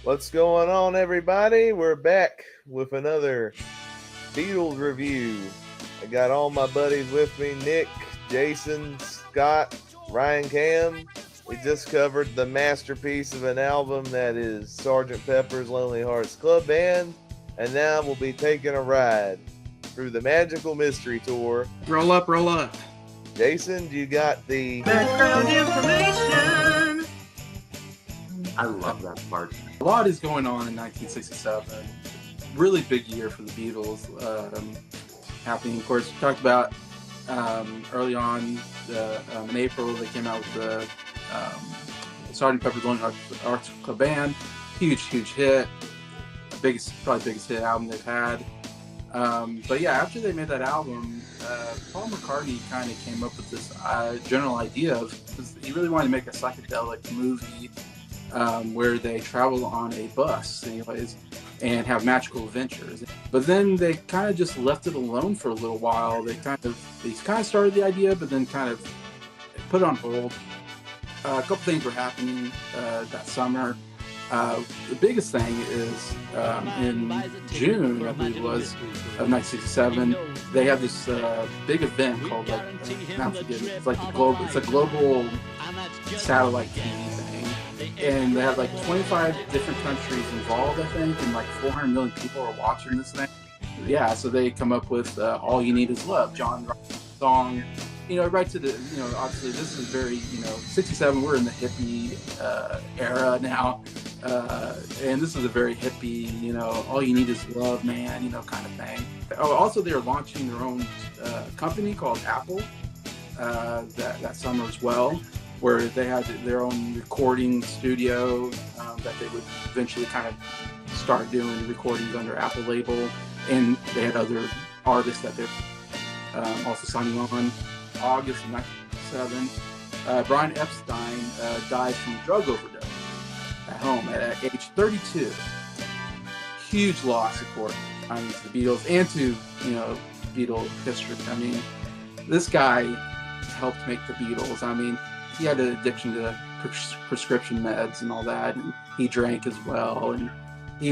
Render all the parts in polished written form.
What's going on, everybody? We're back with another Beatles review. I got all my buddies with me: Nick, Jason, Scott, Ryan Cam. We just covered the masterpiece of an album that is Sgt. Pepper's Lonely Hearts Club Band, and now we'll be taking a ride through the Magical Mystery Tour. Roll up, roll up. Jason, you got the background information. I love that part. A lot is going on in 1967. Really big year for the Beatles. Happening, of course, we talked about early on in April they came out with the Sgt. Pepper's Lonely Hearts Club Band. Huge hit. Probably biggest hit album they've had. But yeah, after they made that album, Paul McCartney kind of came up with this general idea of, he really wanted to make a psychedelic movie where they travel on a bus, anyways, and have magical adventures. But then they kind of just left it alone for a little while. They kind of started the idea, but then kind of put it on hold. A couple things were happening that summer. The biggest thing is in June, I believe it was, of 1967, they had this big event called, it's a global satellite TV thing, and they had like 25 different countries involved, I think, and like 400 million people are watching this thing. Yeah, so they come up with "All You Need Is Love," John Ryan's song. Right to the, obviously this is very, 67, we're in the hippie era now. And this is a very hippie, all you need is love, man, kind of thing. Oh, also they're launching their own company called Apple that summer as well, where they had their own recording studio that they would eventually kind of start doing recordings under Apple label. And they had other artists that they're also signing on. August of 1997, Brian Epstein died from a drug overdose at home at age 32. Huge loss, of course, to the Beatles and to, Beatle history. I mean, this guy helped make the Beatles. I mean, he had an addiction to prescription meds and all that, and he drank as well, and he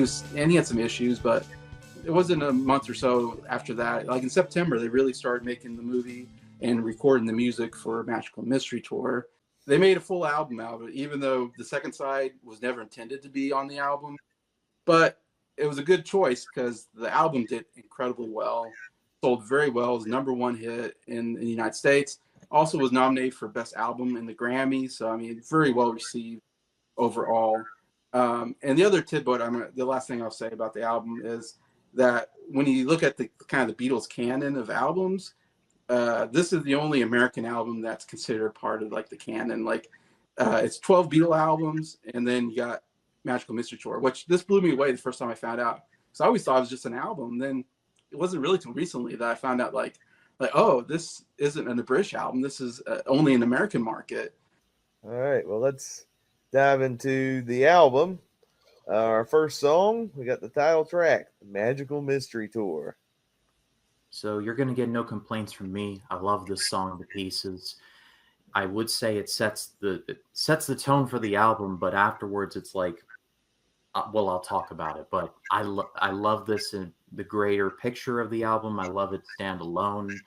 had some issues, but it wasn't a month or so after that. Like in September, they really started making the movie and recording the music for Magical Mystery Tour. They made a full album out of it, even though the second side was never intended to be on the album. But it was a good choice because the album did incredibly well, sold very well, was #1 hit in the United States. Also was nominated for Best Album in the Grammys. So, I mean, very well received overall. And the other tidbit, the last thing I'll say about the album is that when you look at the kind of the Beatles canon of albums, this is the only American album that's considered part of like the canon. Like it's 12 Beatle albums, and then you got Magical Mystery Tour, which this blew me away the first time I found out. So I always thought it was just an album. Then it wasn't really till recently that I found out like oh, this isn't an British album. This is only an American market. All right, well, let's dive into the album. Our first song, we got the title track, Magical Mystery Tour. So you're going to get no complaints from me. I love this song to pieces. I would say it sets the tone for the album, but afterwards it's like, I'll talk about it. But I love this in the greater picture of the album. I love it standalone.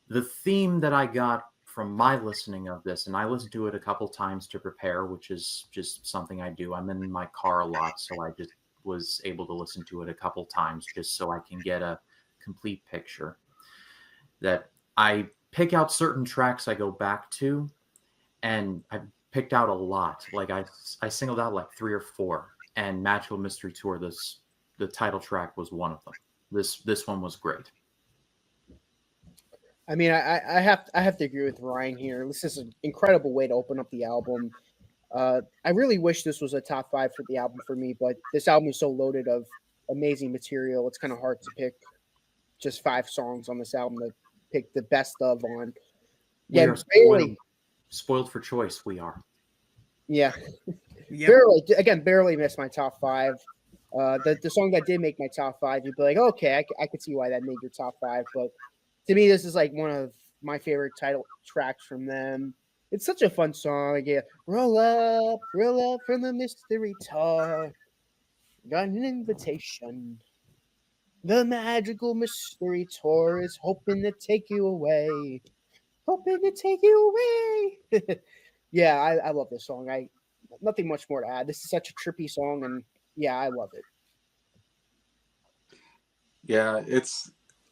The theme that I got from my listening of this, and I listened to it a couple times to prepare, which is just something I do. I'm in my car a lot, so I just was able to listen to it a couple times just so I can get a complete picture. That I pick out certain tracks I go back to, and I picked out a lot. Like I singled out like 3 or 4, and Magical Mystery Tour, the title track was one of them. This one was great. I mean, I have to agree with Ryan here. This is an incredible way to open up the album. I really wish this was a top 5 for the album for me, but this album is so loaded of amazing material. It's kind of hard to pick just 5 songs on this album to pick the best of on. Yeah, spoiled for choice. We are. Yeah, Yep. barely missed my top 5. The song that did make my top 5, you'd be like, okay, I could see why that made your top 5. But to me, this is like one of my favorite title tracks from them. It's such a fun song. Yeah, roll up from the mystery tour. Got an invitation. The magical mystery tour is hoping to take you away. Hoping to take you away. Yeah, I love this song. I nothing much more to add. This is such a trippy song, and yeah, I love it. Yeah, it's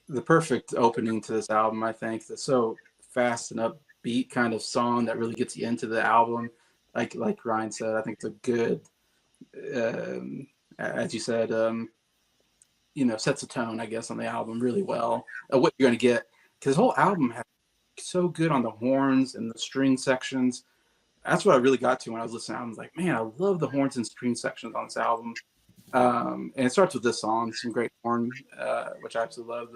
the perfect opening to this album, I think. It's so fast and upbeat kind of song that really gets you into the album. Like Ryan said, I think it's a good, as you said, sets a tone, I guess, on the album really well. What you're going to get, because the whole album has so good on the horns and the string sections. That's what I really got to when I was listening. I was like, man, I love the horns and string sections on this album. And it starts with this song, some great horn, which I absolutely love.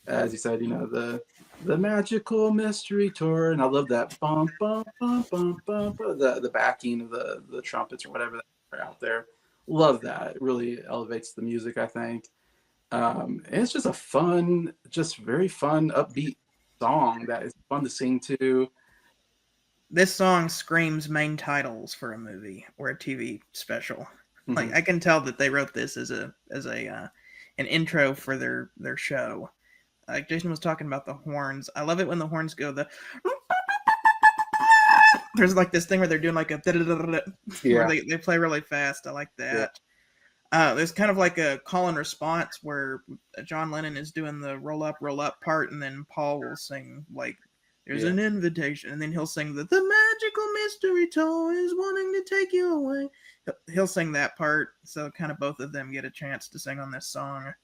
As you said, the magical mystery tour, and I love that bum bum bum bum bum, the backing of the trumpets or whatever that are out there. Love that. It really elevates the music, I think. And it's just a fun, just very fun, upbeat song that is fun to sing to. This song screams main titles for a movie or a TV special. Mm-hmm. Like I can tell that they wrote this as an intro for their show. Like Jason was talking about the horns. I love it when the horns go there's like this thing where they're doing like a where they play really fast. I like that. Yeah. There's kind of like a call and response where John Lennon is doing the roll up part, and then Paul will sing like there's an invitation, and then he'll sing the magical mystery tour is wanting to take you away. He'll sing that part, so kind of both of them get a chance to sing on this song.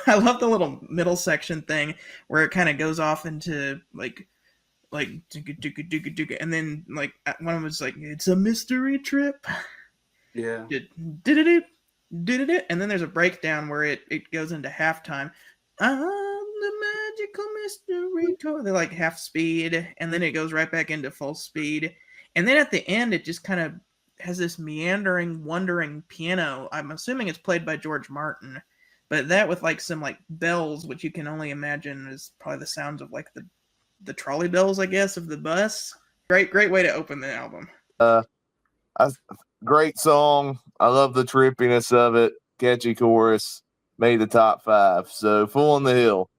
I love the little middle section thing where it kind of goes off into like and then like one of them was like it's a mystery trip. Yeah. And then there's a breakdown where it goes into halftime. The magical mystery tour. They're like half speed, and then it goes right back into full speed. And then at the end, it just kind of has this meandering, wandering piano. I'm assuming it's played by George Martin, but that with like some like bells, which you can only imagine is probably the sounds of like the trolley bells, I guess, of the bus. Great way to open the album. Great song. I love the trippiness of it. Catchy chorus. Made the top 5. So Fool on the Hill.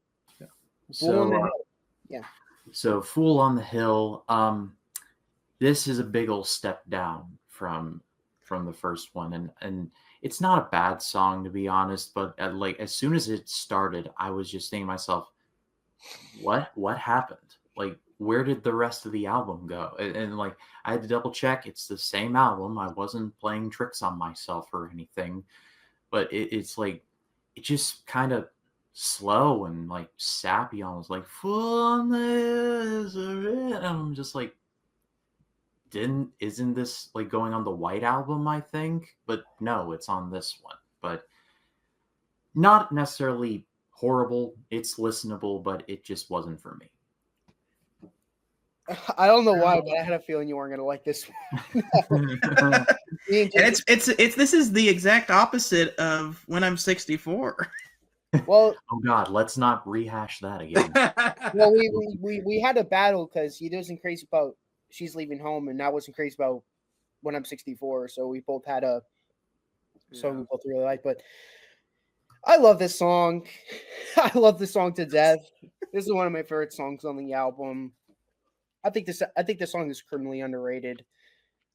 So Fool on the Hill. This is a big old step down from the first one, and it's not a bad song to be honest. But like as soon as it started, I was just thinking to myself, what happened? Like where did the rest of the album go? And like I had to double check. It's the same album. I wasn't playing tricks on myself or anything, but it's like it just kind of slow and like sappy, almost like full on this, and I'm just like, isn't this like going on the White Album? I think, but no, it's on this one. But not necessarily horrible. It's listenable, but it just wasn't for me. I don't know why, but I had a feeling you weren't gonna like this one. And it's this is the exact opposite of When I'm 64. Well, oh God, let's not rehash that again. Well, we had a battle because he wasn't crazy about She's Leaving Home, and I wasn't crazy about When I'm 64. So we both had a song we both really like. But I love this song. I love this song to death. This is one of my favorite songs on the album. I think this song is criminally underrated.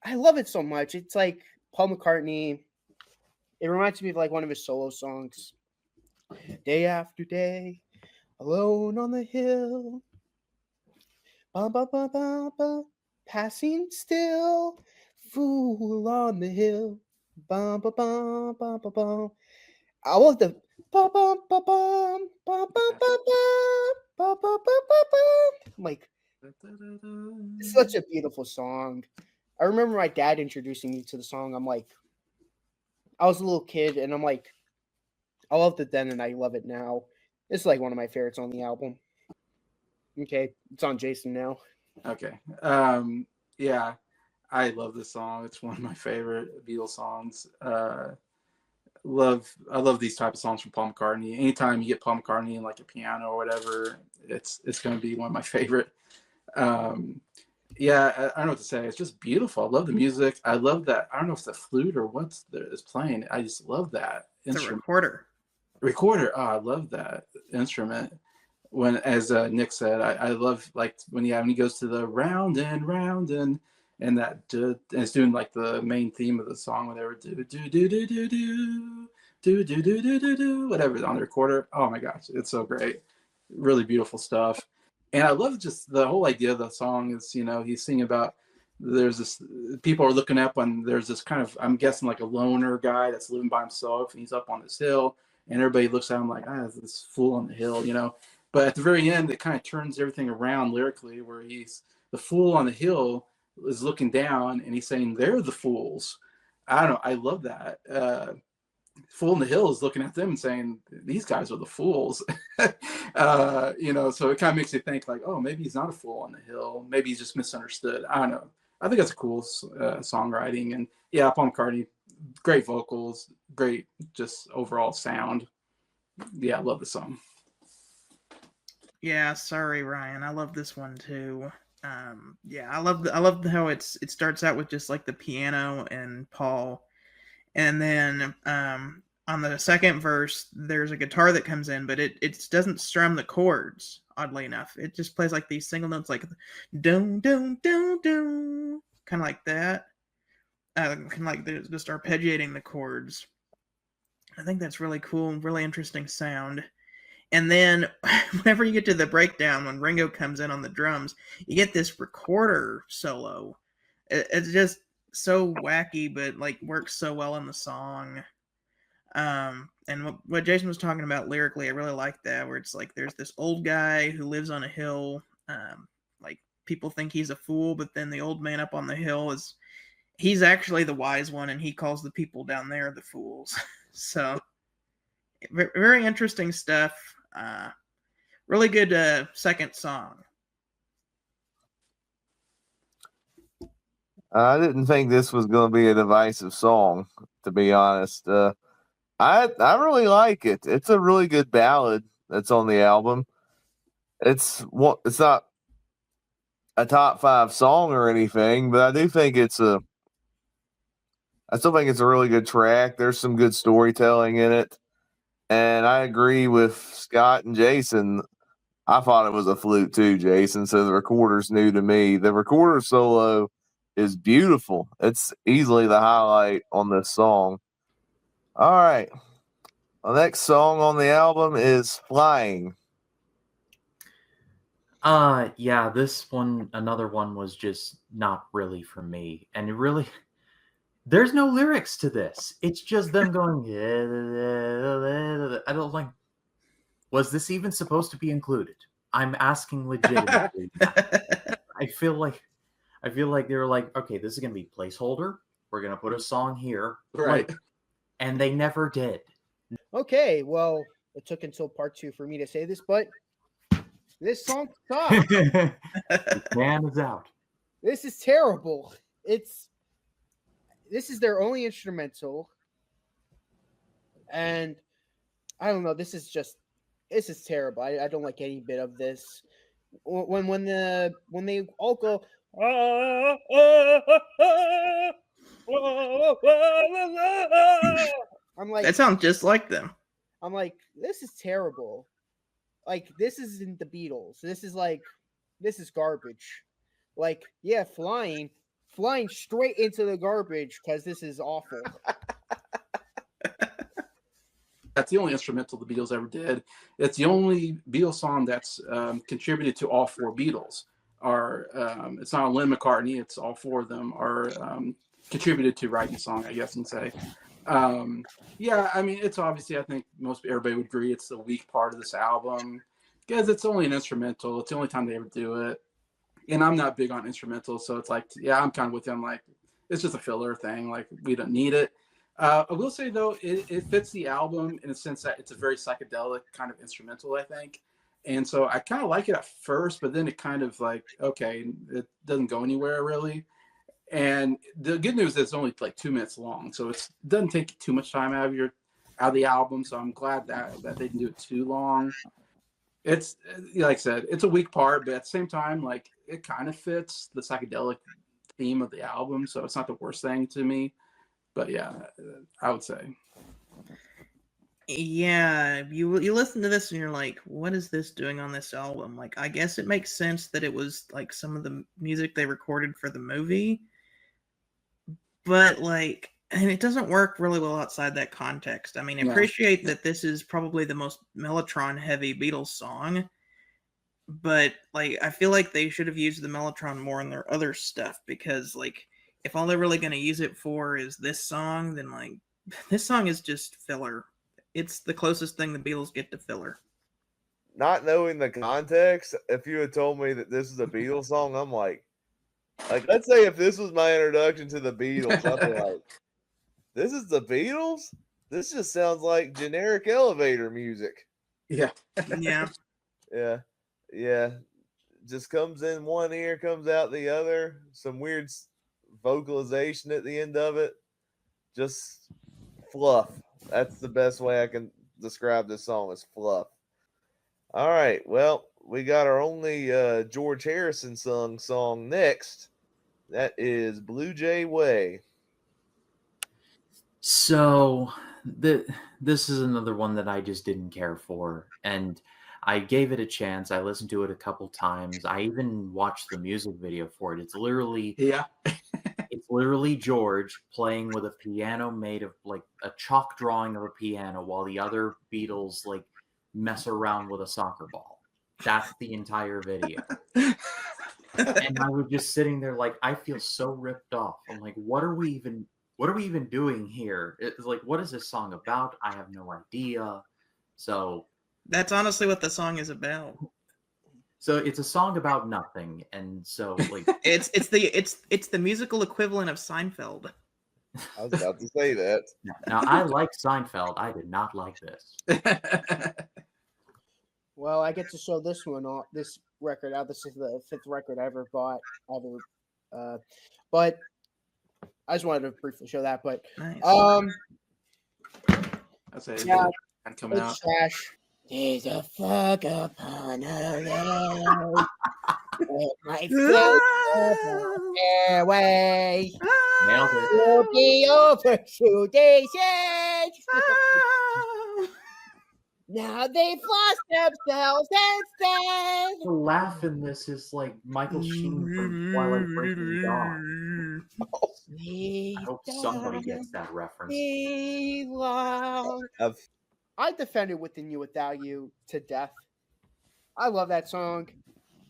I love it so much. It's like Paul McCartney. It reminds me of like one of his solo songs. Day after day, alone on the hill. Ba, ba, ba, ba, ba, passing still, fool on the hill. Ba, ba, ba, ba, ba, ba. I love the ba, ba, ba, ba, ba, ba, ba, ba, ba, ba, ba, ba, ba. Like, it's such a beautiful song. I remember my dad introducing me to the song. I'm like, I was a little kid, and I'm like, I loved it then, and I love it now. It's like one of my favorites on the album. Okay, it's on Jason now. Okay. Yeah, I love this song. It's one of my favorite Beatles songs. I love these type of songs from Paul McCartney. Anytime you get Paul McCartney in like a piano or whatever, it's going to be one of my favorite. Yeah, I don't know what to say. It's just beautiful. I love the music. I love that. I don't know if it's a flute or is playing. I just love that It's a instrument. recorder. Oh, I love that instrument. When, as Nick said, I love like when he goes to the round and that and it's doing like the main theme of the song, whatever, do do do do do do do do do do do do whatever on the recorder. Oh my gosh, it's so great. Really beautiful stuff. And I love just the whole idea of the song is, he's singing about there's this people are looking up and there's this kind of, I'm guessing like a loner guy that's living by himself and he's up on this hill and everybody looks at him like, this fool on the hill. But at the very end, it kind of turns everything around lyrically where the fool on the hill is looking down and he's saying, they're the fools. I don't know. I love that. Fool in the hill is looking at them and saying, these guys are the fools. So it kind of makes you think like, oh, maybe he's not a fool on the hill. Maybe he's just misunderstood. I don't know. I think that's a cool songwriting. And yeah, Paul McCartney, great vocals, great just overall sound. Yeah, I love the song. Yeah, sorry, Ryan. I love this one too. I love how it starts out with just like the piano and Paul, and then on the second verse there's a guitar that comes in, but it doesn't strum the chords. Oddly enough, it just plays like these single notes, like dun dun dun dun, kind of like that, kind of like they're just arpeggiating the chords. I think that's really cool, really interesting sound. And then whenever you get to the breakdown, when Ringo comes in on the drums, you get this recorder solo. It's just so wacky, but like works so well in the song. And what Jason was talking about lyrically, I really like that, where it's like there's this old guy who lives on a hill. Like people think he's a fool, but then the old man up on the hill he's actually the wise one, and he calls the people down there the fools. So very interesting stuff. Really good second song. I didn't think this was going to be a divisive song, to be honest. I really like it. It's a really good ballad that's on the album. It's not a top 5 song or anything, but I still think it's a really good track. There's some good storytelling in it. And I agree with Scott and Jason. I thought it was a flute too, Jason. So the recorder's new to me. The recorder solo is beautiful. It's easily the highlight on this song. All right. The next song on the album is Flying. Yeah, this one, another one was just not really for me. And there's no lyrics to this. It's just them going, I don't like, was this even supposed to be included? I'm asking legitimately. I feel like they were like, okay, this is going to be placeholder. We're going to put a song here. Right. And they never did. Okay, well, it took until part 2 for me to say this, but this song sucks. The man is out. This is terrible. This is their only instrumental, and I don't know. This is terrible. I don't like any bit of this. When they all go, I'm like, that sounds just like them. I'm like, this is terrible. Like, this isn't the Beatles. This is garbage. Like, yeah, flying straight into the garbage because this is awful. That's the only instrumental the Beatles ever did. It's the only Beatles song that's contributed to all 4 Beatles. It's not Lennon McCartney. It's all 4 of them are contributed to writing the song, I guess you can say. Yeah, I mean, it's obviously, I think everybody would agree it's the weak part of this album because it's only an instrumental. It's the only time they ever do it. And I'm not big on instrumentals, so it's like, yeah, I'm kind of with them. Like, it's just a filler thing. Like, we don't need it. I will say, though, it fits the album in the sense that it's a very psychedelic kind of instrumental, I think. And so I kind of like it at first, but then it kind of like, okay, it doesn't go anywhere really. And the good news is it's only like 2 minutes long, so it doesn't take too much time out of the album. So I'm glad that they didn't do it too long. It's like I said, it's a weak part, but at the same time, like it kind of fits the psychedelic theme of the album, so it's not the worst thing to me. But yeah, I would say. Yeah, you listen to this and you're like, what is this doing on this album? Like, I guess it makes sense that it was like some of the music they recorded for the movie, but like, and it doesn't work really well outside that context. I mean, I appreciate that this is probably the most Mellotron heavy Beatles song, but like, I feel like they should have used the Mellotron more in their other stuff, because like, if all they're really going to use it for is this song, then like, this song is just filler. It's the closest thing the Beatles get to filler. Not knowing the context, if you had told me that this is a Beatles song, I'm like, let's say if this was my introduction to the Beatles, I'd be like, this is the Beatles? This just sounds like generic elevator music. Yeah. Yeah. Yeah. Yeah. Just comes in one ear, comes out the other. Some weird vocalization at the end of it. Just fluff. That's the best way I can describe this song, is fluff. All right. Well, we got our only George Harrison song next. That is Blue Jay Way. So this is another one that I just didn't care for, and I gave it a chance. I listened to it a couple times. I even watched the music video for it. It's literally George playing with a piano made of like a chalk drawing of a piano, while the other Beatles like mess around with a soccer ball. That's the entire video. And I was just sitting there like, I feel so ripped off. I'm like, what are we even doing here? It's like, what is this song about? I have no idea. So that's honestly what the song is about. So it's a song about nothing, and so like it's the musical equivalent of Seinfeld. I was about to say that. Now I like Seinfeld. I did not like this. Well, I get to show this record out. This is the 5th record I ever bought. But I just wanted to briefly show that. But nice. Yeah, coming out. Trash. There's a fog upon her road. My fairway. Nailed it. Will be over 2 days. Now they've lost themselves instead. The laugh in this is like Michael Sheen from Twilight Breaking Dawn. I hope somebody gets that reference. I defended Within You Without You to death. I love that song.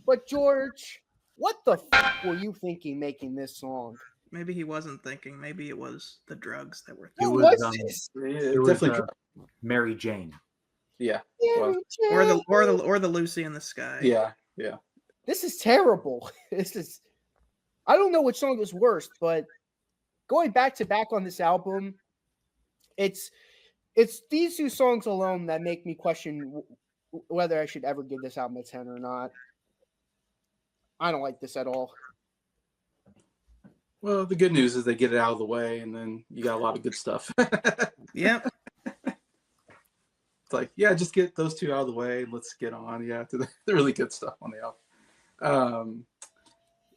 But George, what the were you thinking making this song? Maybe he wasn't thinking. Maybe it was the drugs that were thinking. What was this? It was definitely Mary Jane. Yeah. Or the Lucy in the Sky. Yeah. This is terrible. I don't know which song was worst, but going back to back on this album, it's these two songs alone that make me question whether I should ever give this album a 10 or not. I don't like this at all. Well, the good news is they get it out of the way, and then you got a lot of good stuff. Yep. It's like, yeah, just get those two out of the way, and let's get on, to the really good stuff on the album.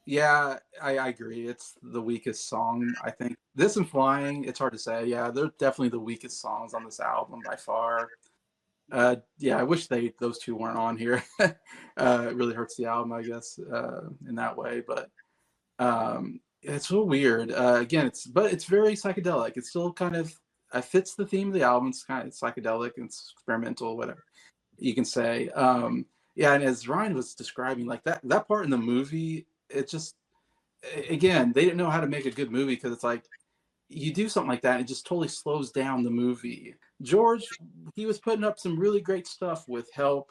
Yeah, I agree. It's the weakest song, I think. This and Flying, it's hard to say. Yeah, they're definitely the weakest songs on this album by far. Yeah, I wish those two weren't on here. It really hurts the album, I guess, in that way. But it's so weird. Again, it's very psychedelic. It's still kind of fits the theme of the album. It's kind of psychedelic and experimental, whatever you can say. Yeah, and as Ryan was describing, like that part in the movie, it just, again, they didn't know how to make a good movie, because it's like you do something like that, it just totally slows down the movie. George, he was putting up some really great stuff with Help,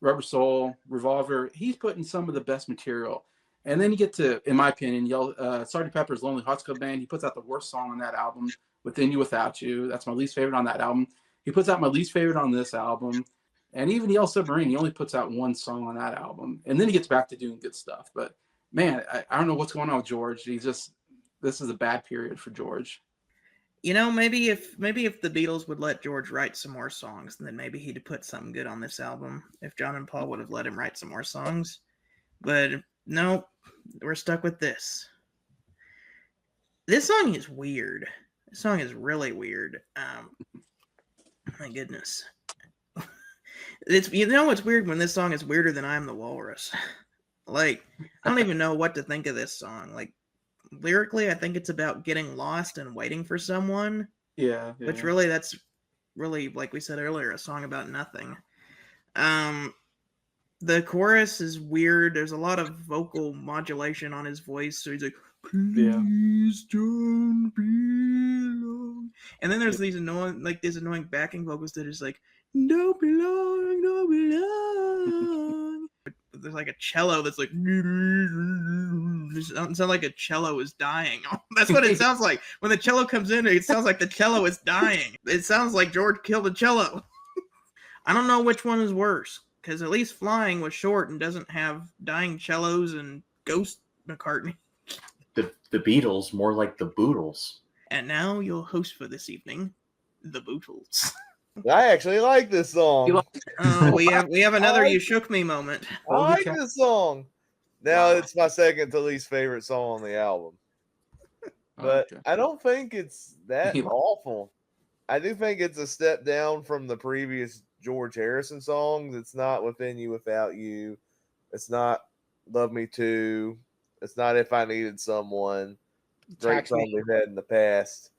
Rubber Soul, Revolver. He's putting some of the best material. And then you get to, in my opinion, Sgt. Pepper's Lonely Hearts Club Band. He puts out the worst song on that album, Within You Without You. That's my least favorite on that album. He puts out my least favorite on this album. And even Yellow Submarine, he only puts out one song on that album. And then he gets back to doing good stuff. But man, I don't know what's going on with George. This is a bad period for George. maybe if the Beatles would let George write some more songs, then maybe he'd put something good on this album. If John and Paul would have let him write some more songs, but no, we're stuck with this. This song is weird. This song is really weird. My goodness. It's what's weird when this song is weirder than Am The Walrus. Like, I don't even know what to think of this song. Like, lyrically, I think it's about getting lost and waiting for someone. Yeah. Which really, that's really, like we said earlier, a song about nothing. The chorus is weird. There's a lot of vocal modulation on his voice, so he's like, "Please don't be long." And then there's these annoying backing vocals that is like, "Don't be long, don't be long." There's like a cello that's like, it sounds like a cello is dying. That's what it sounds like. When the cello comes in, it sounds like the cello is dying. It sounds like George killed a cello. I don't know which one is worse, because at least Flying was short and doesn't have dying cellos and ghost McCartney. The Beatles, more like the Boodles. And now your host for this evening, the Beatles. I actually like this song. We have another "You Shook Me" moment. I like this song. Now it's my second to least favorite song on the album, but I don't think it's that awful. I do think it's a step down from the previous George Harrison songs. It's not "Within You, Without You." It's not "Love Me Too." It's not "If I Needed Someone." Great song we've had in the past.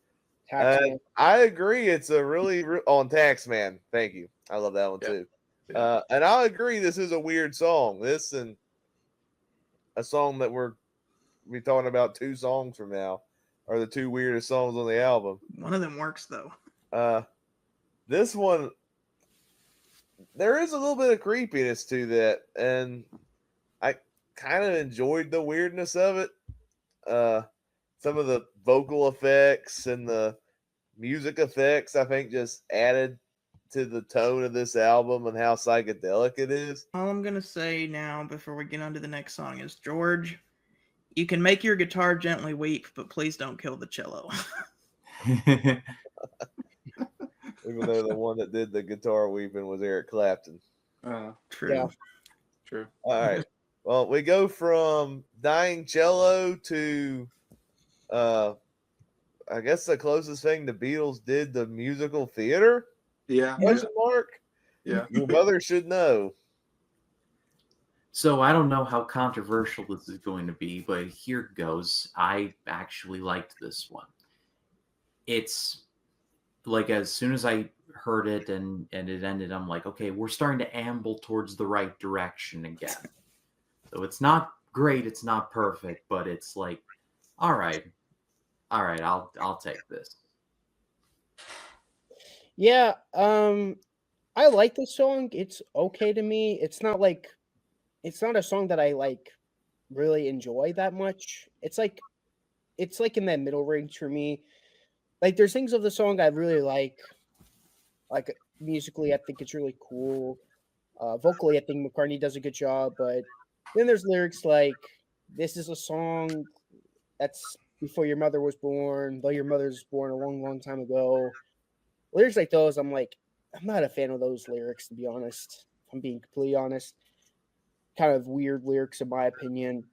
I agree. It's a really on Taxman. Thank you. I love that one too. And I agree. This is a weird song. This and a song that we're talking about 2 songs from now are the 2 weirdest songs on the album. One of them works though. This one, there is a little bit of creepiness to that, and I kind of enjoyed the weirdness of it. Some of the vocal effects and the music effects, I think, just added to the tone of this album and how psychedelic it is. All I'm going to say now before we get on to the next song is, George, you can make your guitar gently weep, but please don't kill the cello. Even though the one that did the guitar weeping was Eric Clapton. True. Yeah. True. All right. Well, we go from dying cello to I guess the closest thing the Beatles did to musical theater? Yeah. Question mark? Yeah. Your mother should know. So I don't know how controversial this is going to be, but here goes. I actually liked this one. It's like, as soon as I heard it and it ended, I'm like, okay, we're starting to amble towards the right direction again. So it's not great, it's not perfect, but it's like, all right, I'll take this. Yeah, I like this song. It's okay to me. It's not a song that I like really enjoy that much. It's like in that middle range for me. Like, there's things of the song I really like musically, I think it's really cool. Vocally, I think McCartney does a good job, but then there's lyrics like, "This is a song that's before your mother was born, though your mother was born a long, long time ago." Lyrics like those, I'm like, I'm not a fan of those lyrics, to be honest. If I'm being completely honest. Kind of weird lyrics, in my opinion.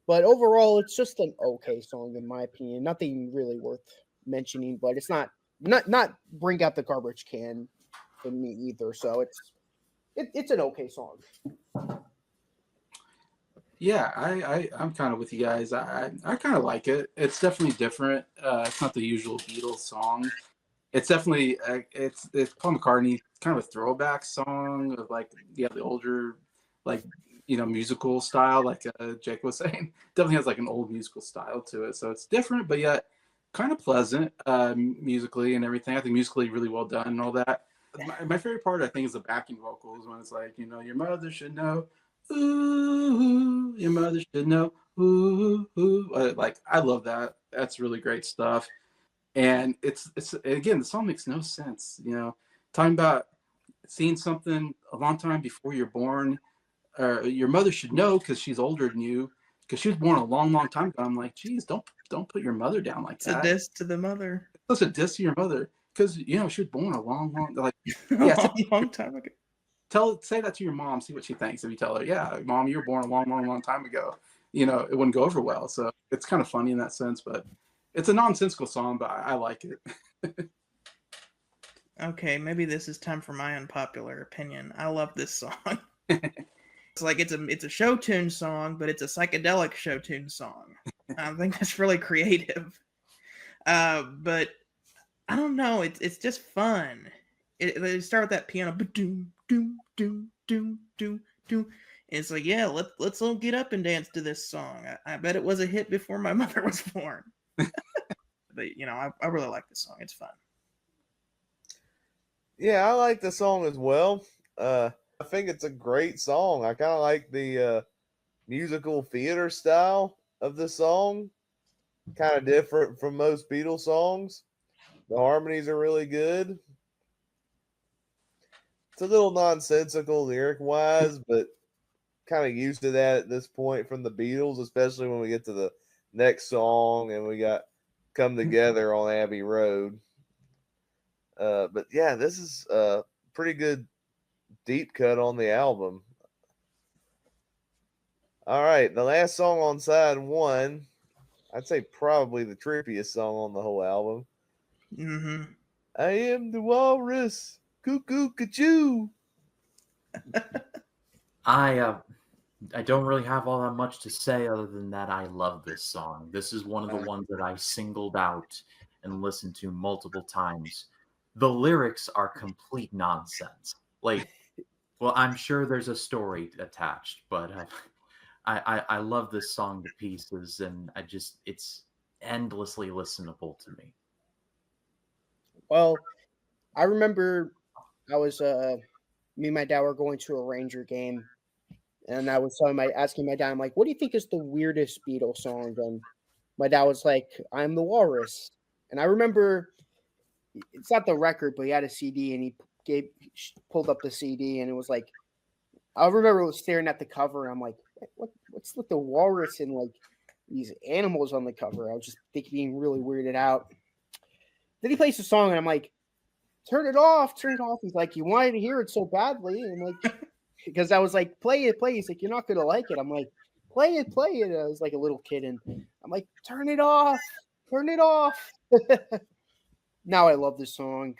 But overall, it's just an okay song, in my opinion. Nothing really worth mentioning, but it's not bring out the garbage can for me either. So it's an okay song. Yeah, I'm kind of with you guys. I kind of like it. It's definitely different. It's not the usual Beatles song. It's definitely it's Paul McCartney, kind of a throwback song of the older musical style, like Jake was saying. Definitely has like an old musical style to it. So it's different, but yet kind of pleasant musically and everything. I think musically really well done and all that. My favorite part, I think, is the backing vocals when it's like, your mother should know. Ooh, your mother should know. Ooh, ooh. I love that. That's really great stuff. And it's again, the song makes no sense. Talking about seeing something a long time before you're born. Your mother should know because she's older than you, because she was born a long, long time ago. I'm like, geez, don't put your mother down like that. It's a diss to the mother. such a diss to your mother because she was born a long like a long time ago. Say that to your mom, see what she thinks. If you tell her, yeah, mom, you were born a long time ago, it wouldn't go over well. So it's kind of funny in that sense, but it's a nonsensical song, but I like it. Okay, maybe this is time for my unpopular opinion. I love this song. It's like it's a show tune song, but it's a psychedelic show tune song. I think that's really creative. But I don't know. It's just fun. They start with that piano, doom doom doom doom doom doom. It's like, yeah, let's all get up and dance to this song. I bet it was a hit before my mother was born. But I really like this song. It's fun. Yeah, I like the song as well. I think it's a great song. I kind of like the musical theater style of the song. Kind of different from most Beatles songs. The harmonies are really good. It's a little nonsensical lyric wise, but kind of used to that at this point from the Beatles, especially when we get to the next song and we got Come Together on Abbey Road. But yeah, this is a pretty good deep cut on the album. All right, the last song on side one, I'd say probably the trippiest song on the whole album. Mm-hmm. I am the walrus, cuckoo, cachoo. I don't really have all that much to say other than that I love this song. This is one of the ones that I singled out and listened to multiple times. The lyrics are complete nonsense. Like, well, I'm sure there's a story attached, but I love this song to pieces, and it's endlessly listenable to me. Well, I remember I was me and my dad were going to a Ranger game, and I was asking my dad, I'm like, what do you think is the weirdest Beatles song? And my dad was like, I'm the Walrus. And I remember it's not the record, but he had a CD and he pulled up the CD and it was like, I remember staring at the cover and I'm like, what's with the walrus and like these animals on the cover? I was just being really weirded out. Then he plays the song and I'm like, turn it off. He's like, you wanted to hear it so badly. And I'm like, because I was like, play it. He's like, you're not going to like it. I'm like, play it. I was like a little kid and I'm like, turn it off. Now I love this song.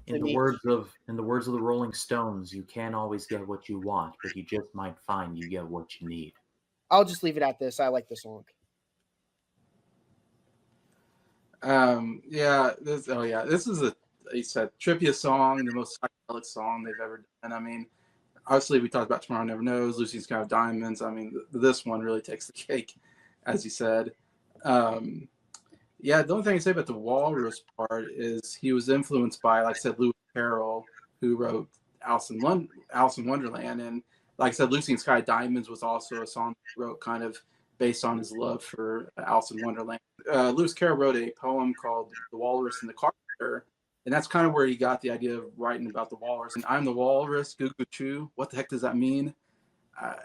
In the words of the Rolling Stones, you can't always get what you want, but you just might find you get what you need. I'll just leave it at this. I like the song. This is a trippiest song, the most psychedelic song they've ever done. I mean, obviously we talked about Tomorrow Never Knows, Lucy's Kind of Diamonds. I mean, this one really takes the cake, as you said. The only thing I say about the Walrus part is he was influenced by, like I said, Lewis Carroll, who wrote Alice in Wonderland, and like I said, Lucy in Sky Diamonds was also a song he wrote kind of based on his love for Alice in Wonderland. Lewis Carroll wrote a poem called "The Walrus and the Carpenter," and that's kind of where he got the idea of writing about the walrus. And I'm the walrus, goo goo choo. What the heck does that mean?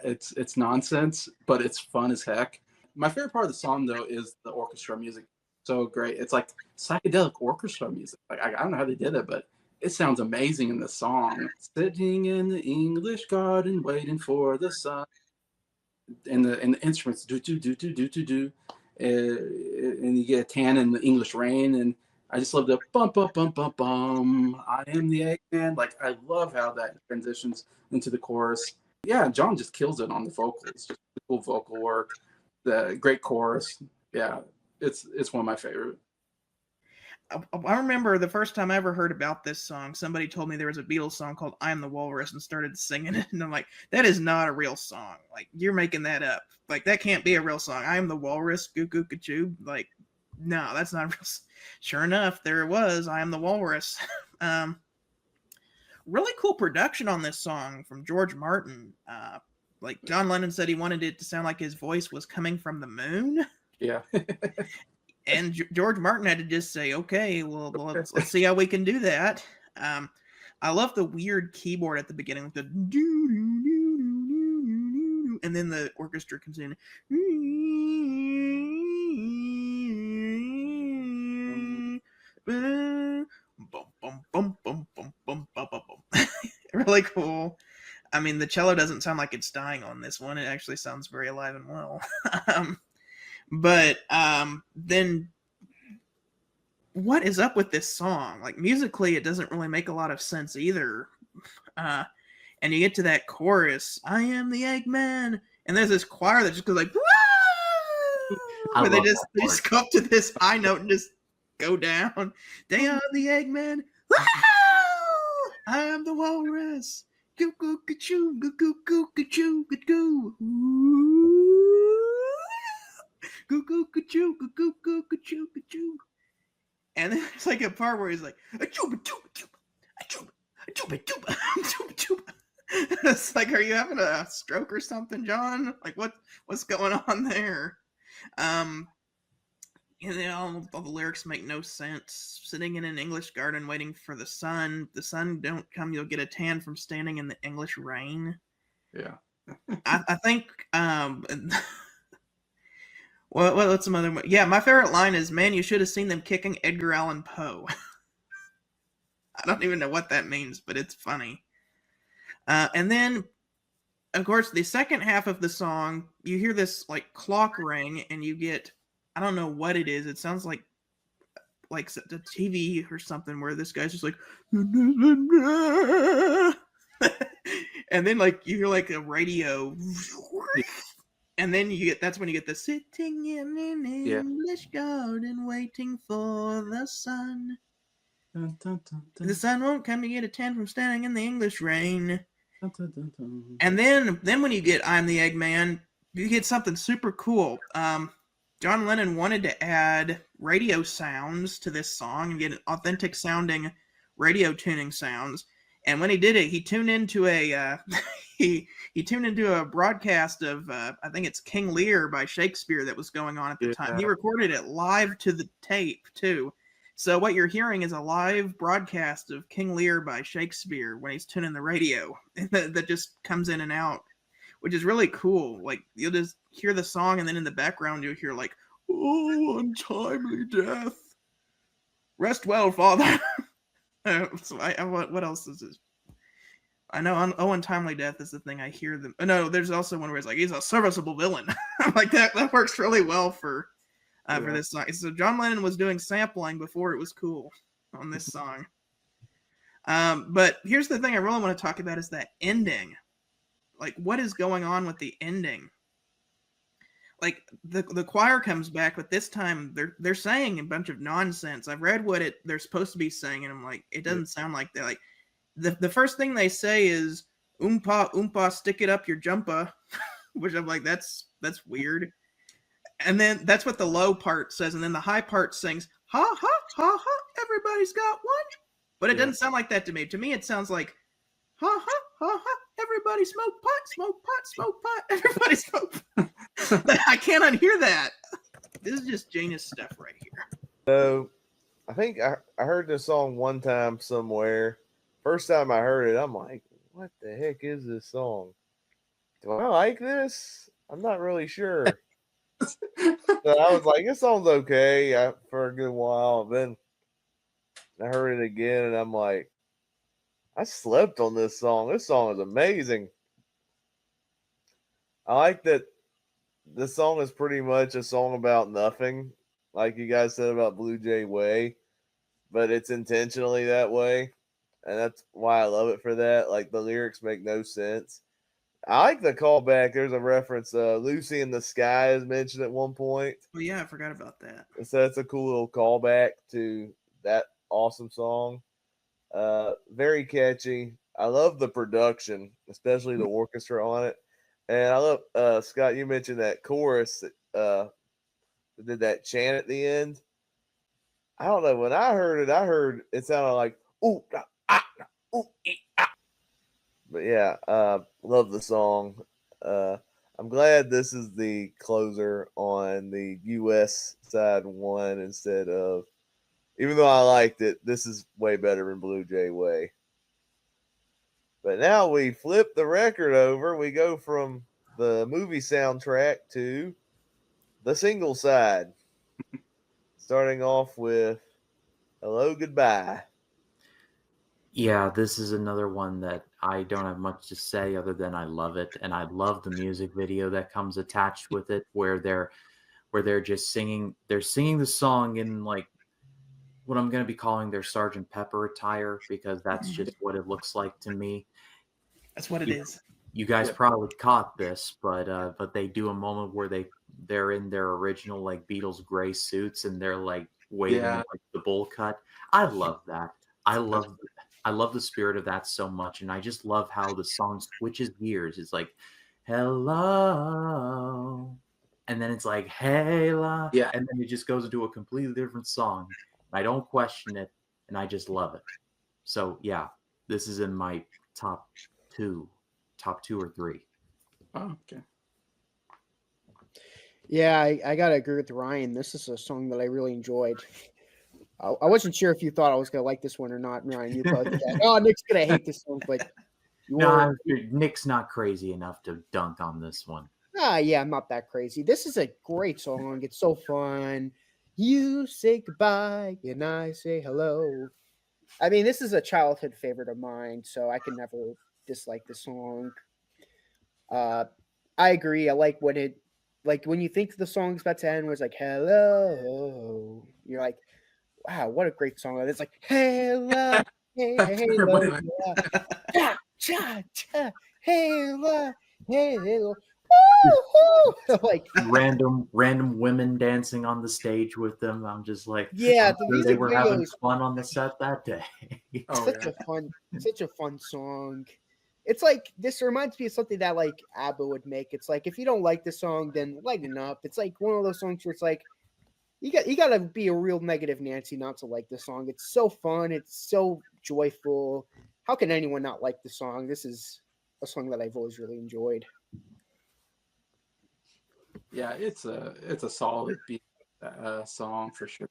It's nonsense, but it's fun as heck. My favorite part of the song, though, is the orchestra music. So great. It's like psychedelic orchestra music. Like I don't know how they did it, but it sounds amazing in the song. Sitting in the English garden, waiting for the sun, and the instruments do do do do do do do, and you get a tan in the English rain, and I just love the bum bum bum bum bum. I am the Eggman. Like I love how that transitions into the chorus. Yeah, John just kills it on the vocals. Just cool vocal work, the great chorus. Yeah. It's one of my favorite. I remember the first time I ever heard about this song, somebody told me there was a Beatles song called I'm the Walrus and started singing it. And I'm like, that is not a real song. Like, you're making that up. Like, that can't be a real song. I'm the Walrus, goo goo goo. Like, no, that's not real. Sure enough, there it was. I am the Walrus. Really cool production on this song from George Martin. Like, John Lennon said he wanted it to sound like his voice was coming from the moon. Yeah. And George Martin had to just say, okay, well let's see how we can do that. I love the weird keyboard at the beginning, like the and then the orchestra comes in. Boom, boom, boom, boom, boom, boom, boom, boom, boom. Really cool. I mean, the cello doesn't sound like it's dying on this one. It actually sounds very alive and well. But then what is up with this song? Like, musically, it doesn't really make a lot of sense either. And you get to that chorus, I am the Eggman, and there's this choir that just goes like, woo! Where they just go up to this high note and just go down. They are the Eggman. Woo! I am the Walrus. Goo goo goo goo goo goo goo goo goo. Goo goo goo goo goo goo goo goo. And then there's like a part where he's like, a-chuba, chuba, chuba, a-chuba, a-chuba, chuba, a-chuba, chuba. It's like, are you having a stroke or something, John? Like, what's going on there? All the lyrics make no sense. Sitting in an English garden waiting for the sun. The sun don't come, you'll get a tan from standing in the English rain. Yeah. I think, what's some other? Yeah, my favorite line is, "Man, you should have seen them kicking Edgar Allan Poe." I don't even know what that means, but it's funny. And then, of course, the second half of the song, you hear this like clock ring, and you get, I don't know what it is. It sounds like the TV or something, where this guy's just like, and then like you hear like a radio. And then that's when you get the sitting in an English garden waiting for the sun. Dun, dun, dun, dun. The sun won't come, you get a tan from standing in the English rain. Dun, dun, dun, dun. And then when you get I'm the Eggman, you get something super cool. John Lennon wanted to add radio sounds to this song and get authentic sounding radio tuning sounds. And when he did it, he tuned into a he tuned into a broadcast of I think it's King Lear by Shakespeare that was going on at the time. He recorded it live to the tape too. So what you're hearing is a live broadcast of King Lear by Shakespeare when he's tuning the radio that just comes in and out, which is really cool. Like, you'll just hear the song, and then in the background you'll hear like, "Oh, untimely death. Rest well, Father." So what else is this? I know untimely death is the thing I hear them. No, there's also one where it's like, he's a serviceable villain. Like that works really well for this song. So John Lennon was doing sampling before it was cool on this song. But here's the thing I really want to talk about is that ending. Like, what is going on with the ending? Like, the choir comes back, but this time they're saying a bunch of nonsense. I've read what they're supposed to be saying, and I'm like, it doesn't sound like that. Like, the first thing they say is "oompa oompa, stick it up your jumpa," which I'm like, that's weird. And then that's what the low part says, and then the high part sings "ha ha ha ha, everybody's got one," but it doesn't sound like that to me. To me, it sounds like "ha ha ha ha, everybody smoke pot, smoke pot, smoke pot, everybody smoke pot." I can't unhear that. This is just genius stuff right here. So I think I heard this song one time somewhere. First time I heard it, I'm like, what the heck is this song? Do I like this? I'm not really sure. So I was like, this song's okay for a good while. Then I heard it again, and I'm like, I slept on this song. This song is amazing. I like that this song is pretty much a song about nothing, like you guys said about Blue Jay Way, but it's intentionally that way, and that's why I love it for that. Like, the lyrics make no sense. I like the callback. There's a reference. Lucy in the Sky is mentioned at one point. Oh yeah, I forgot about that. So that's a cool little callback to that awesome song. Very catchy. I love the production, especially the orchestra on it. And I love, Scott, you mentioned that chorus that did that chant at the end. I don't know. When I heard it sounded like, ooh, ah, ooh, ah. But yeah, love the song. I'm glad this is the closer on the U.S. side one instead of, even though I liked it, this is way better than Blue Jay Way. But now we flip the record over. We go from the movie soundtrack to the single side. Starting off with Hello, Goodbye. Yeah, this is another one that I don't have much to say other than I love it, and I love the music video that comes attached with it, where they're just singing. They're singing the song in like what I'm going to be calling their Sergeant Pepper attire, because that's just what it looks like to me. That's what it is. You guys probably caught this, but they do a moment where they're in their original like Beatles gray suits and they're like waving like the bowl cut. I love that. I love the spirit of that so much, and I just love how the song switches gears. It's like, hello, and then it's like, hey, la, and then it just goes into a completely different song. I don't question it, and I just love it. So yeah, this is in my top two or three. Oh, okay. Yeah, I gotta agree with Ryan. This is a song that I really enjoyed. I wasn't sure if you thought I was gonna like this one or not, Ryan. You probably thought, oh, Nick's gonna hate this song, but Nick's not crazy enough to dunk on this one. Yeah, I'm not that crazy. This is a great song. It's so fun. You say goodbye and I say hello. I mean, this is a childhood favorite of mine, so I can never dislike the song. I agree. I like when you think the song's about to end, where it's like hello. You're like, wow, what a great song! It's like hello, hey, hello, cha cha cha, hello, hey, hello. Like random women dancing on the stage with them. I'm just like, yeah, they were having fun on the set that day. Such a fun song. It's like, this reminds me of something that like ABBA would make. It's like, if you don't like the song, then lighten up. It's like one of those songs where it's like, you got to be a real negative Nancy not to like the song. It's so fun. It's so joyful. How can anyone not like the song? This is a song that I've always really enjoyed. Yeah, it's a solid song for sure.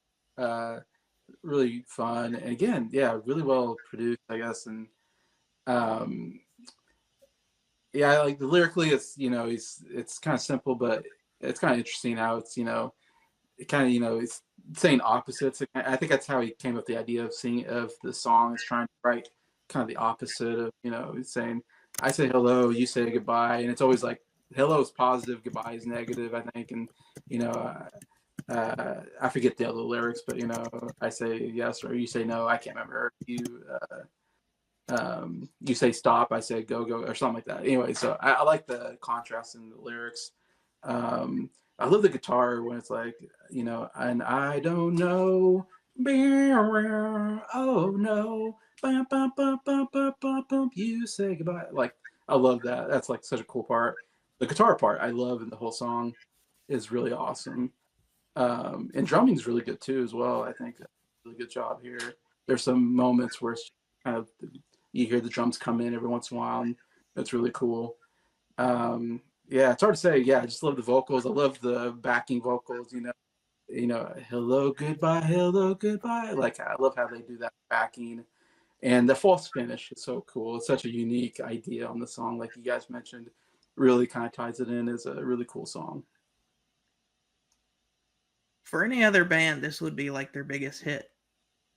Really fun, and again, yeah, really well produced, I guess. And yeah, like lyrically, it's it's kind of simple, but it's kind of interesting how it's it kind of it's saying opposites. I think that's how he came up with the idea of the song, is trying to write kind of the opposite of he's saying, I say hello, you say goodbye, and it's always like hello is positive, goodbye is negative, I think. And I forget the other lyrics, but I say yes or you say no. I can't remember. You say stop, I say go, or something like that. Anyway, so I like the contrast in the lyrics. I love the guitar when it's like, and I don't know, oh no, you say goodbye. Like, I love that. That's like such a cool part. The guitar part I love, and the whole song is really awesome. And drumming's really good too as well. I think really good job here. There's some moments where it's kind of, you hear the drums come in every once in a while, and it's really cool. Yeah, it's hard to say. Yeah, I just love the vocals. I love the backing vocals. Hello, goodbye. Like, I love how they do that backing, and the false finish is so cool. It's such a unique idea on the song, like you guys mentioned. Really kind of ties it in as a really cool song. For any other band, this would be like their biggest hit.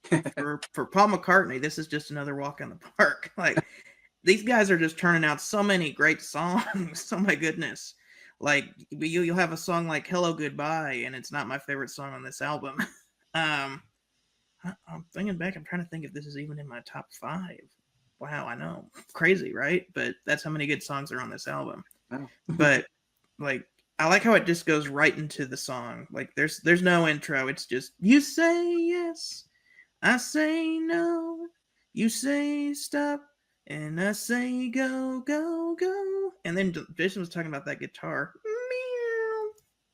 for Paul McCartney, this is just another walk in the park. Like, these guys are just turning out so many great songs. Oh my goodness. Like, you'll have a song like Hello Goodbye, and it's not my favorite song on this album. I'm thinking back, I'm trying to think if this is even in my top 5. Wow, I know. Crazy, right? But that's how many good songs are on this album. Oh. But like, I like how it just goes right into the song. Like, there's no intro. It's just, you say yes, I say no, you say stop, and I say go, go, go. And then Jason was talking about that guitar.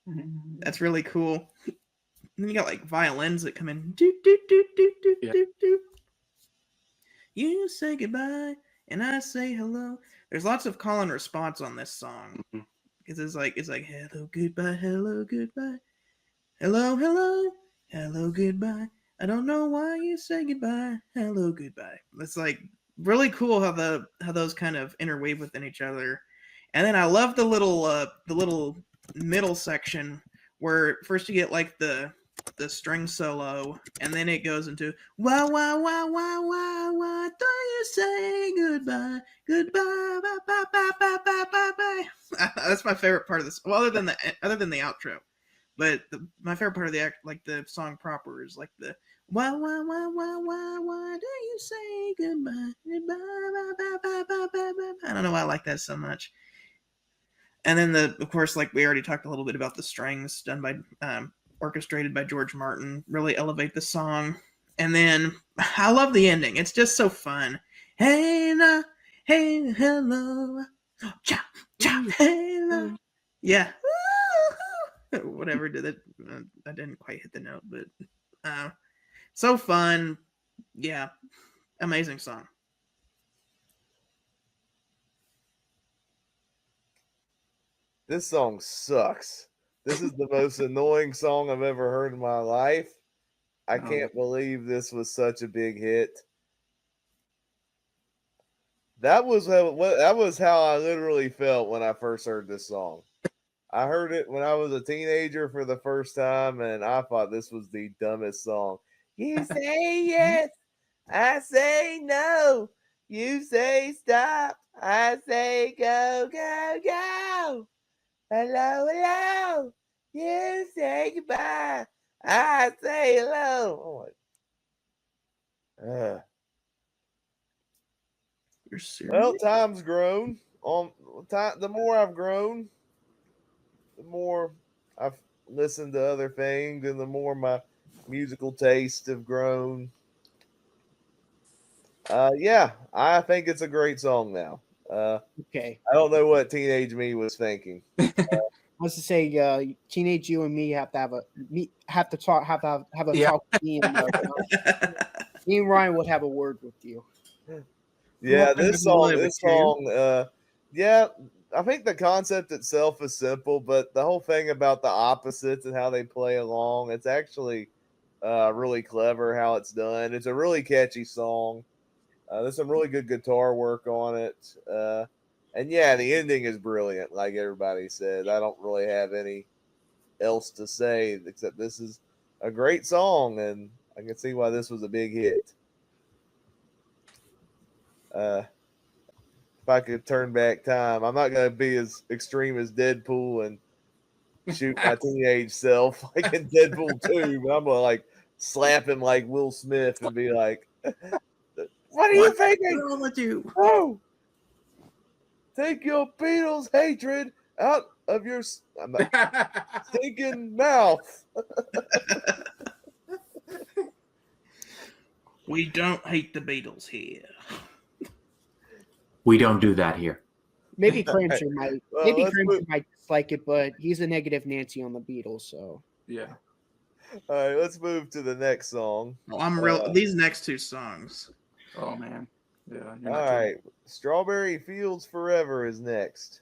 Meow. That's really cool. And then you got like violins that come in. Do, do, do, do, do, do, do. You say goodbye, and I say hello. There's lots of call and response on this song. Because it's like hello, goodbye, hello, goodbye. Hello, hello, hello, goodbye. I don't know why you say goodbye. Hello, goodbye. It's like really cool how those kind of interweave within each other. And then I love the little middle section where first you get like the the string solo, and then it goes into why, why do you say goodbye, goodbye, bye, bye, bye, bye, bye, bye, bye. That's my favorite part of this. Well, other than the outro, but my favorite part of the song proper is like the why do you say goodbye, goodbye, bye, bye, bye, bye, bye, bye. I don't know why I like that so much. And then of course, like we already talked a little bit about the strings done by orchestrated by George Martin, really elevate the song. And then I love the ending. It's just so fun. Hey, na, hey, hello, chop, chop, hey, na. Yeah. Whatever did it. I didn't quite hit the note, but so fun. Yeah. Amazing song. This song sucks. This is the most annoying song I've ever heard in my life. I can't believe this was such a big hit. That was how I literally felt when I first heard this song. I heard it when I was a teenager for the first time, and I thought this was the dumbest song. You say yes, I say no. You say stop, I say go, go, go. Hello, hello. You say goodbye, I say hello. You're serious? Well, time's grown. The more I've grown, the more I've listened to other things, and the more my musical tastes have grown. Yeah, I think it's a great song now. Okay. I don't know what teenage me was thinking. I was to say, teenage you and me have to have a talk with me, and me and Ryan would have a word with you. Yeah, this song, yeah, I think the concept itself is simple, but the whole thing about the opposites and how they play along, it's actually really clever how it's done. It's a really catchy song. There's some really good guitar work on it. And yeah, the ending is brilliant, like everybody said. I don't really have any else to say except this is a great song, and I can see why this was a big hit. If I could turn back time, I'm not going to be as extreme as Deadpool and shoot my teenage self like in Deadpool 2, but I'm going to like slap him like Will Smith and be like, what are you thinking? What's wrong with you? No! Take your Beatles hatred out of your stinking mouth. We don't hate the Beatles here. We don't do that here. Maybe Cramsher might dislike it, but he's a negative Nancy on the Beatles, so Yeah. All right, let's move to the next song. Well, these next two songs. Oh man. Yeah. All right, Strawberry Fields Forever is next.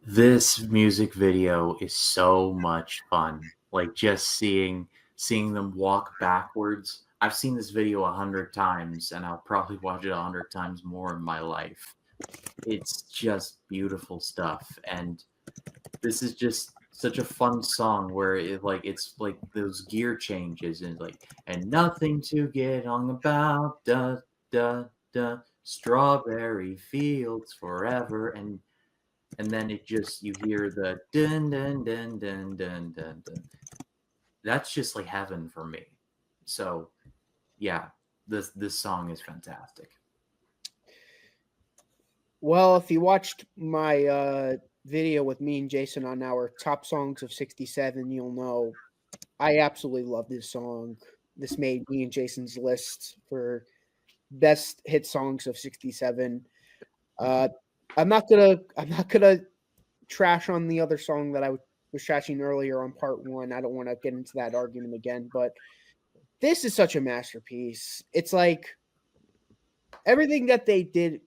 This music video is so much fun. Like just seeing them walk backwards. I've seen this video 100 times, and I'll probably watch it 100 times more in my life. It's just beautiful stuff, and this is just such a fun song where it's like those gear changes and nothing to get on about, da da da, strawberry fields forever, and then it just, you hear the dun dun dun dun dun dun dun. That's just like heaven for me. So yeah, this song is fantastic. Well, if you watched my video with me and Jason on our top songs of 67, you'll know I absolutely love this song. This made me and Jason's list for best hit songs of 67. I'm not gonna trash on the other song that I was trashing earlier on part one. I don't want to get into that argument again, but this is such a masterpiece. It's like everything that they did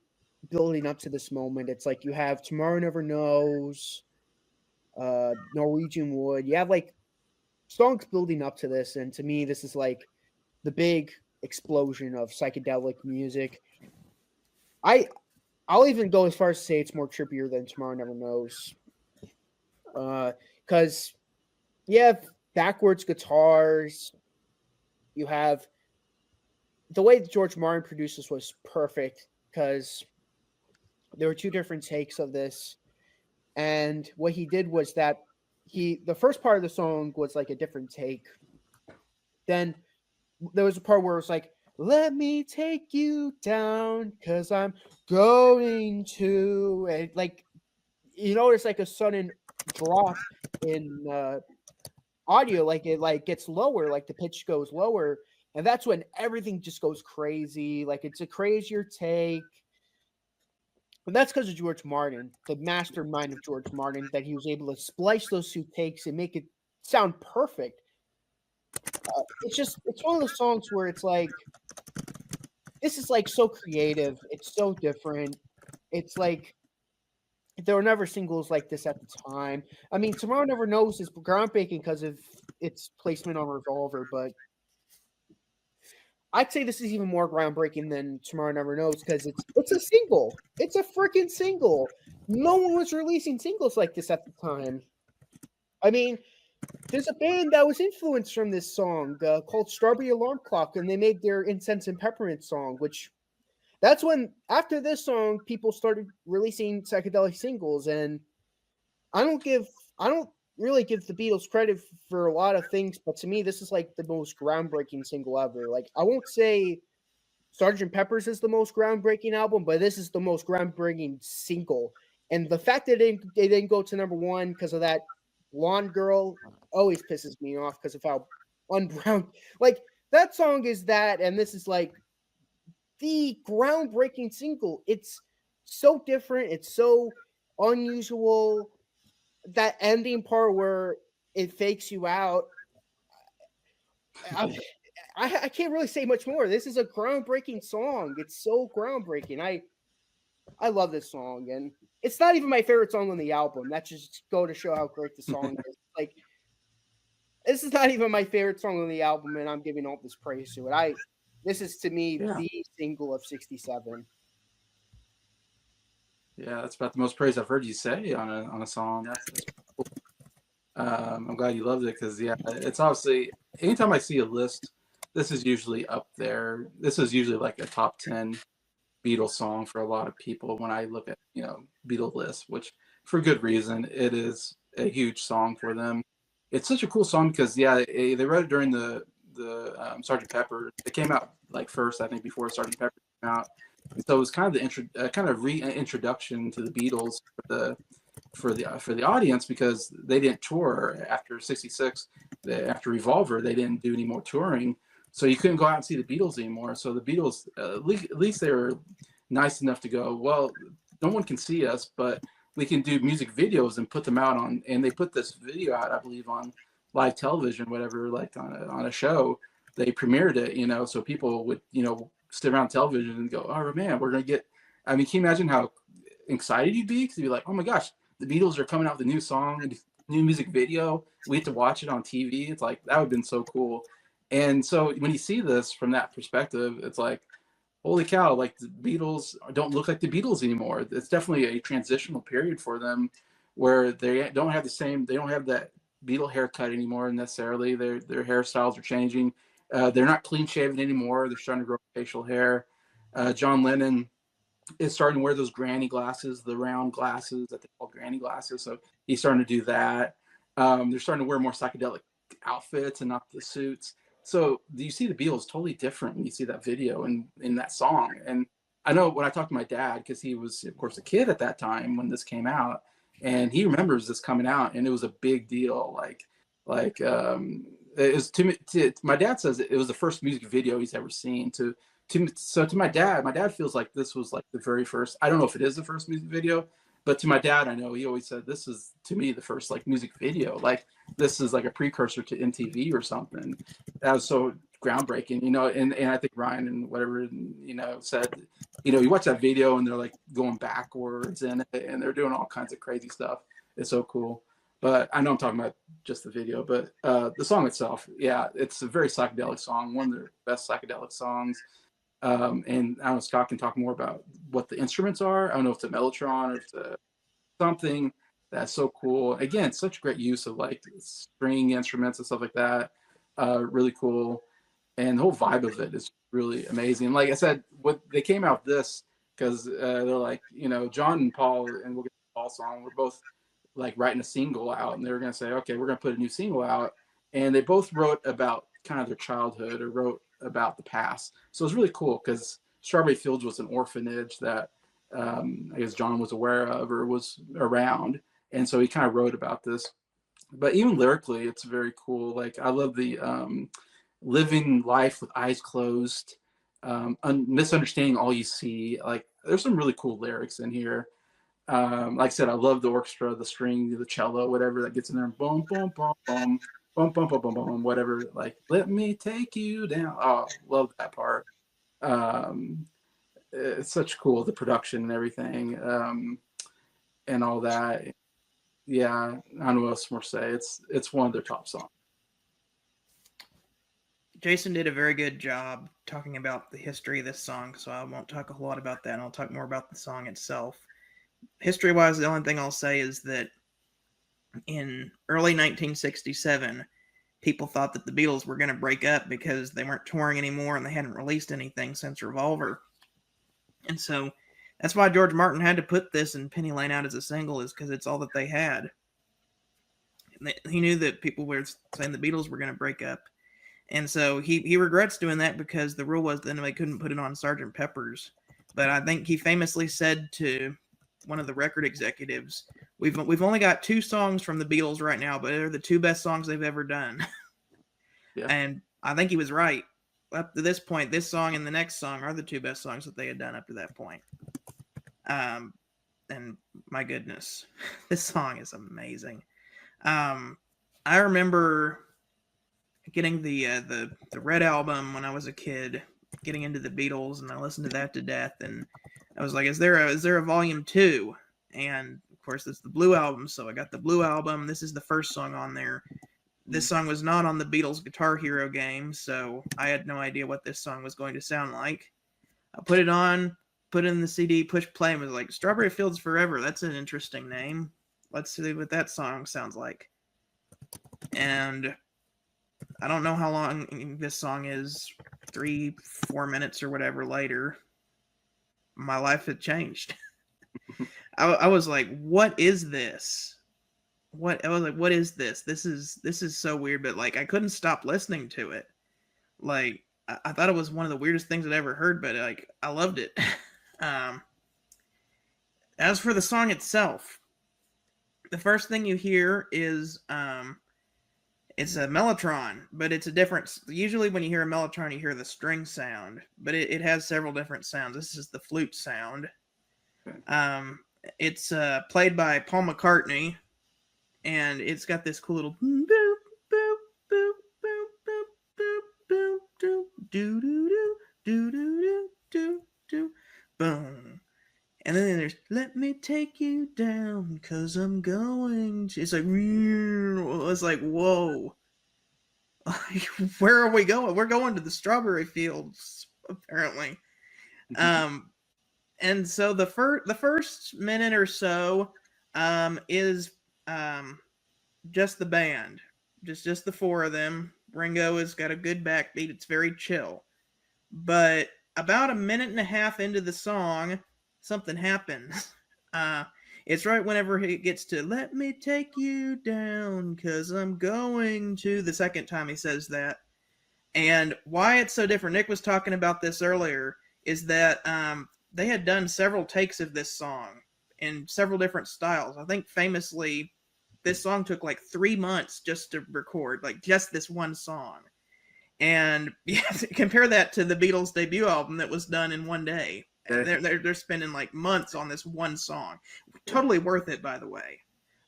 building up to this moment. It's like you have Tomorrow Never Knows, Norwegian Wood. You have like songs building up to this, and to me, this is like the big explosion of psychedelic music. I'll even go as far as to say it's more trippier than Tomorrow Never Knows. Because, yeah, backwards guitars. You have the way that George Martin produced this was perfect because there were two different takes of this. And what he did was that the first part of the song was like a different take. Then there was a part where it was like, let me take you down because I'm going to, and like, you notice like a sudden drop in audio, like it like gets lower, like the pitch goes lower, and that's when everything just goes crazy. Like it's a crazier take. And that's because of George Martin, the mastermind of George Martin, that he was able to splice those two takes and make it sound perfect. It's one of those songs where it's like, this is like so creative. It's so different. It's like, there were never singles like this at the time. I mean, Tomorrow Never Knows is groundbreaking because of its placement on Revolver, but I'd say this is even more groundbreaking than Tomorrow Never Knows because it's a single. It's a freaking single. No one was releasing singles like this at the time. I mean, there's a band that was influenced from this song called Strawberry Alarm Clock, and they made their Incense and Peppermint song, which that's when, after this song, people started releasing psychedelic singles. And I don't really give the Beatles credit for a lot of things, but to me, this is like the most groundbreaking single ever. Like, I won't say Sgt. Pepper's is the most groundbreaking album, but this is the most groundbreaking single. And the fact that they didn't go to number one because of that blonde girl always pisses me off because of how unbrown. Like, that song is that, and this is like the groundbreaking single. It's so different. It's so unusual. That ending part where it fakes you out. I can't really say much more. This is a groundbreaking song. It's so groundbreaking. I love this song, and it's not even my favorite song on the album. That just go to show how great the song is. Like, this is not even my favorite song on the album, and I'm giving all this praise to it. This is to me the single of '67. Yeah, that's about the most praise I've heard you say on a song. That's cool. I'm glad you loved it because it's obviously, anytime I see a list, this is usually up there. This is usually like a top 10 Beatles song for a lot of people when I look at Beatles lists, which for good reason. It is a huge song for them. It's such a cool song because they wrote it during the Sgt. Pepper. It came out like first, I think, before Sgt. Pepper came out. And so it was kind of the reintroduction to the Beatles for the audience because they didn't tour after '66. After Revolver, they didn't do any more touring, so you couldn't go out and see the Beatles anymore. So the Beatles, at least they were nice enough to go, well, no one can see us, but we can do music videos and put them out on. And they put this video out, I believe, on live television, whatever, like on a show. They premiered it, so people would sit around television and go, oh man, we're gonna get. I mean, can you imagine how excited you'd be? Because you'd be like, oh my gosh, the Beatles are coming out with a new song and new music video. We have to watch it on TV. It's like, that would have been so cool. And so when you see this from that perspective, it's like, holy cow, like the Beatles don't look like the Beatles anymore. It's definitely a transitional period for them where they don't have that Beatle haircut anymore necessarily. Their hairstyles are changing. They're not clean shaven anymore. They're starting to grow facial hair. John Lennon is starting to wear those granny glasses, the round glasses that they call granny glasses. So he's starting to do that. They're starting to wear more psychedelic outfits and not the suits. So you see the Beatles totally different when you see that video and in that song. And I know when I talked to my dad, because he was, of course, a kid at that time when this came out, and he remembers this coming out, and it was a big deal. It was my dad says it was the first music video he's ever seen. To my dad feels like this was like the very first. I don't know if it is the first music video, but to my dad, I know he always said this is to me the first like music video. Like this is like a precursor to MTV or something. That was so groundbreaking, And I think Ryan and whatever said, you watch that video and they're like going backwards and they're doing all kinds of crazy stuff. It's so cool. But I know I'm talking about just the video, but the song itself, it's a very psychedelic song, one of their best psychedelic songs. And I don't know, Scott can talk more about what the instruments are. I don't know if it's a mellotron or if it's something, That's so cool. Again, such great use of like string instruments and stuff like that. Really cool. And the whole vibe of it is really amazing. Like I said, what they came out with this because they're like, you know, John and Paul, and we'll get to the Paul song, we're both like writing a single out, and they were going to say, okay, we're going to put a new single out. And they both wrote about kind of their childhood or wrote about the past. So it was really cool because Strawberry Fields was an orphanage that I guess John was aware of or was around. And so he kind of wrote about this. But even lyrically, it's very cool. Like I love the living life with eyes closed, misunderstanding all you see. Like there's some really cool lyrics in here. Like I said, I love the orchestra, the string, the cello, whatever that gets in there. Boom, boom, boom, boom, boom, boom, boom, boom, boom, whatever. Like, let me take you down. Oh, love that part. It's such cool, the production and everything, and all that. Yeah, I don't know what else more to say. It's one of their top songs. Jason did a very good job talking about the history of this song, so I won't talk a whole lot about that, and I'll talk more about the song itself. History-wise, the only thing I'll say is that in early 1967, people thought that the Beatles were going to break up because they weren't touring anymore and they hadn't released anything since Revolver. And so that's why George Martin had to put this and Penny Lane out as a single, is because it's all that they had. And he knew that people were saying the Beatles were going to break up. And so he regrets doing that because the rule was then they couldn't put it on Sgt. Pepper's. But I think he famously said to one of the record executives, we've only got 2 songs from the Beatles right now, but they're the 2 best songs they've ever done. Yeah. And I think he was right. Up to this point, this song and the next song are the 2 best songs that they had done up to that point. And my goodness, this song is amazing. I remember getting the Red Album when I was a kid, getting into the Beatles, and I listened to that to death. And I was like, is there a volume 2? And of course, it's the Blue Album, so I got the Blue Album. This is the first song on there. This song was not on the Beatles Guitar Hero game, so I had no idea what this song was going to sound like. I put it on, put it in the CD, push play, and was like, Strawberry Fields Forever. That's an interesting name. Let's see what that song sounds like. And I don't know how long this song is, 3-4 minutes or whatever later. My life had changed. I was like, what is this? I was like, what is this? This is so weird, but like I couldn't stop listening to it. Like I thought it was one of the weirdest things I'd ever heard, but like I loved it. As for the song itself, the first thing you hear is it's a mellotron, but it's a different. Usually when you hear a mellotron, you hear the string sound, but it has several different sounds. This is the flute sound. It's played by Paul McCartney, and it's got this cool little boop boop boop boop boop boop boop boop do do do do do do do boom. And then there's "Let me take you down, 'cause I'm going to." It's like whoa. Like, where are we going? We're going to the strawberry fields, apparently. And so the first minute or so is just the band, just the 4 of them. Ringo has got a good backbeat. It's very chill. But about a minute and a half into the song, something happens. It's right whenever he gets to "Let me take you down, 'cause I'm going to," the second time he says that. And why it's so different, Nick was talking about this earlier, is that they had done several takes of this song in several different styles. I think famously, this song took like 3 months just to record, like just this one song. And you have to compare that to the Beatles' debut album that was done in one day. They're spending like months on this one song. Totally worth it, by the way.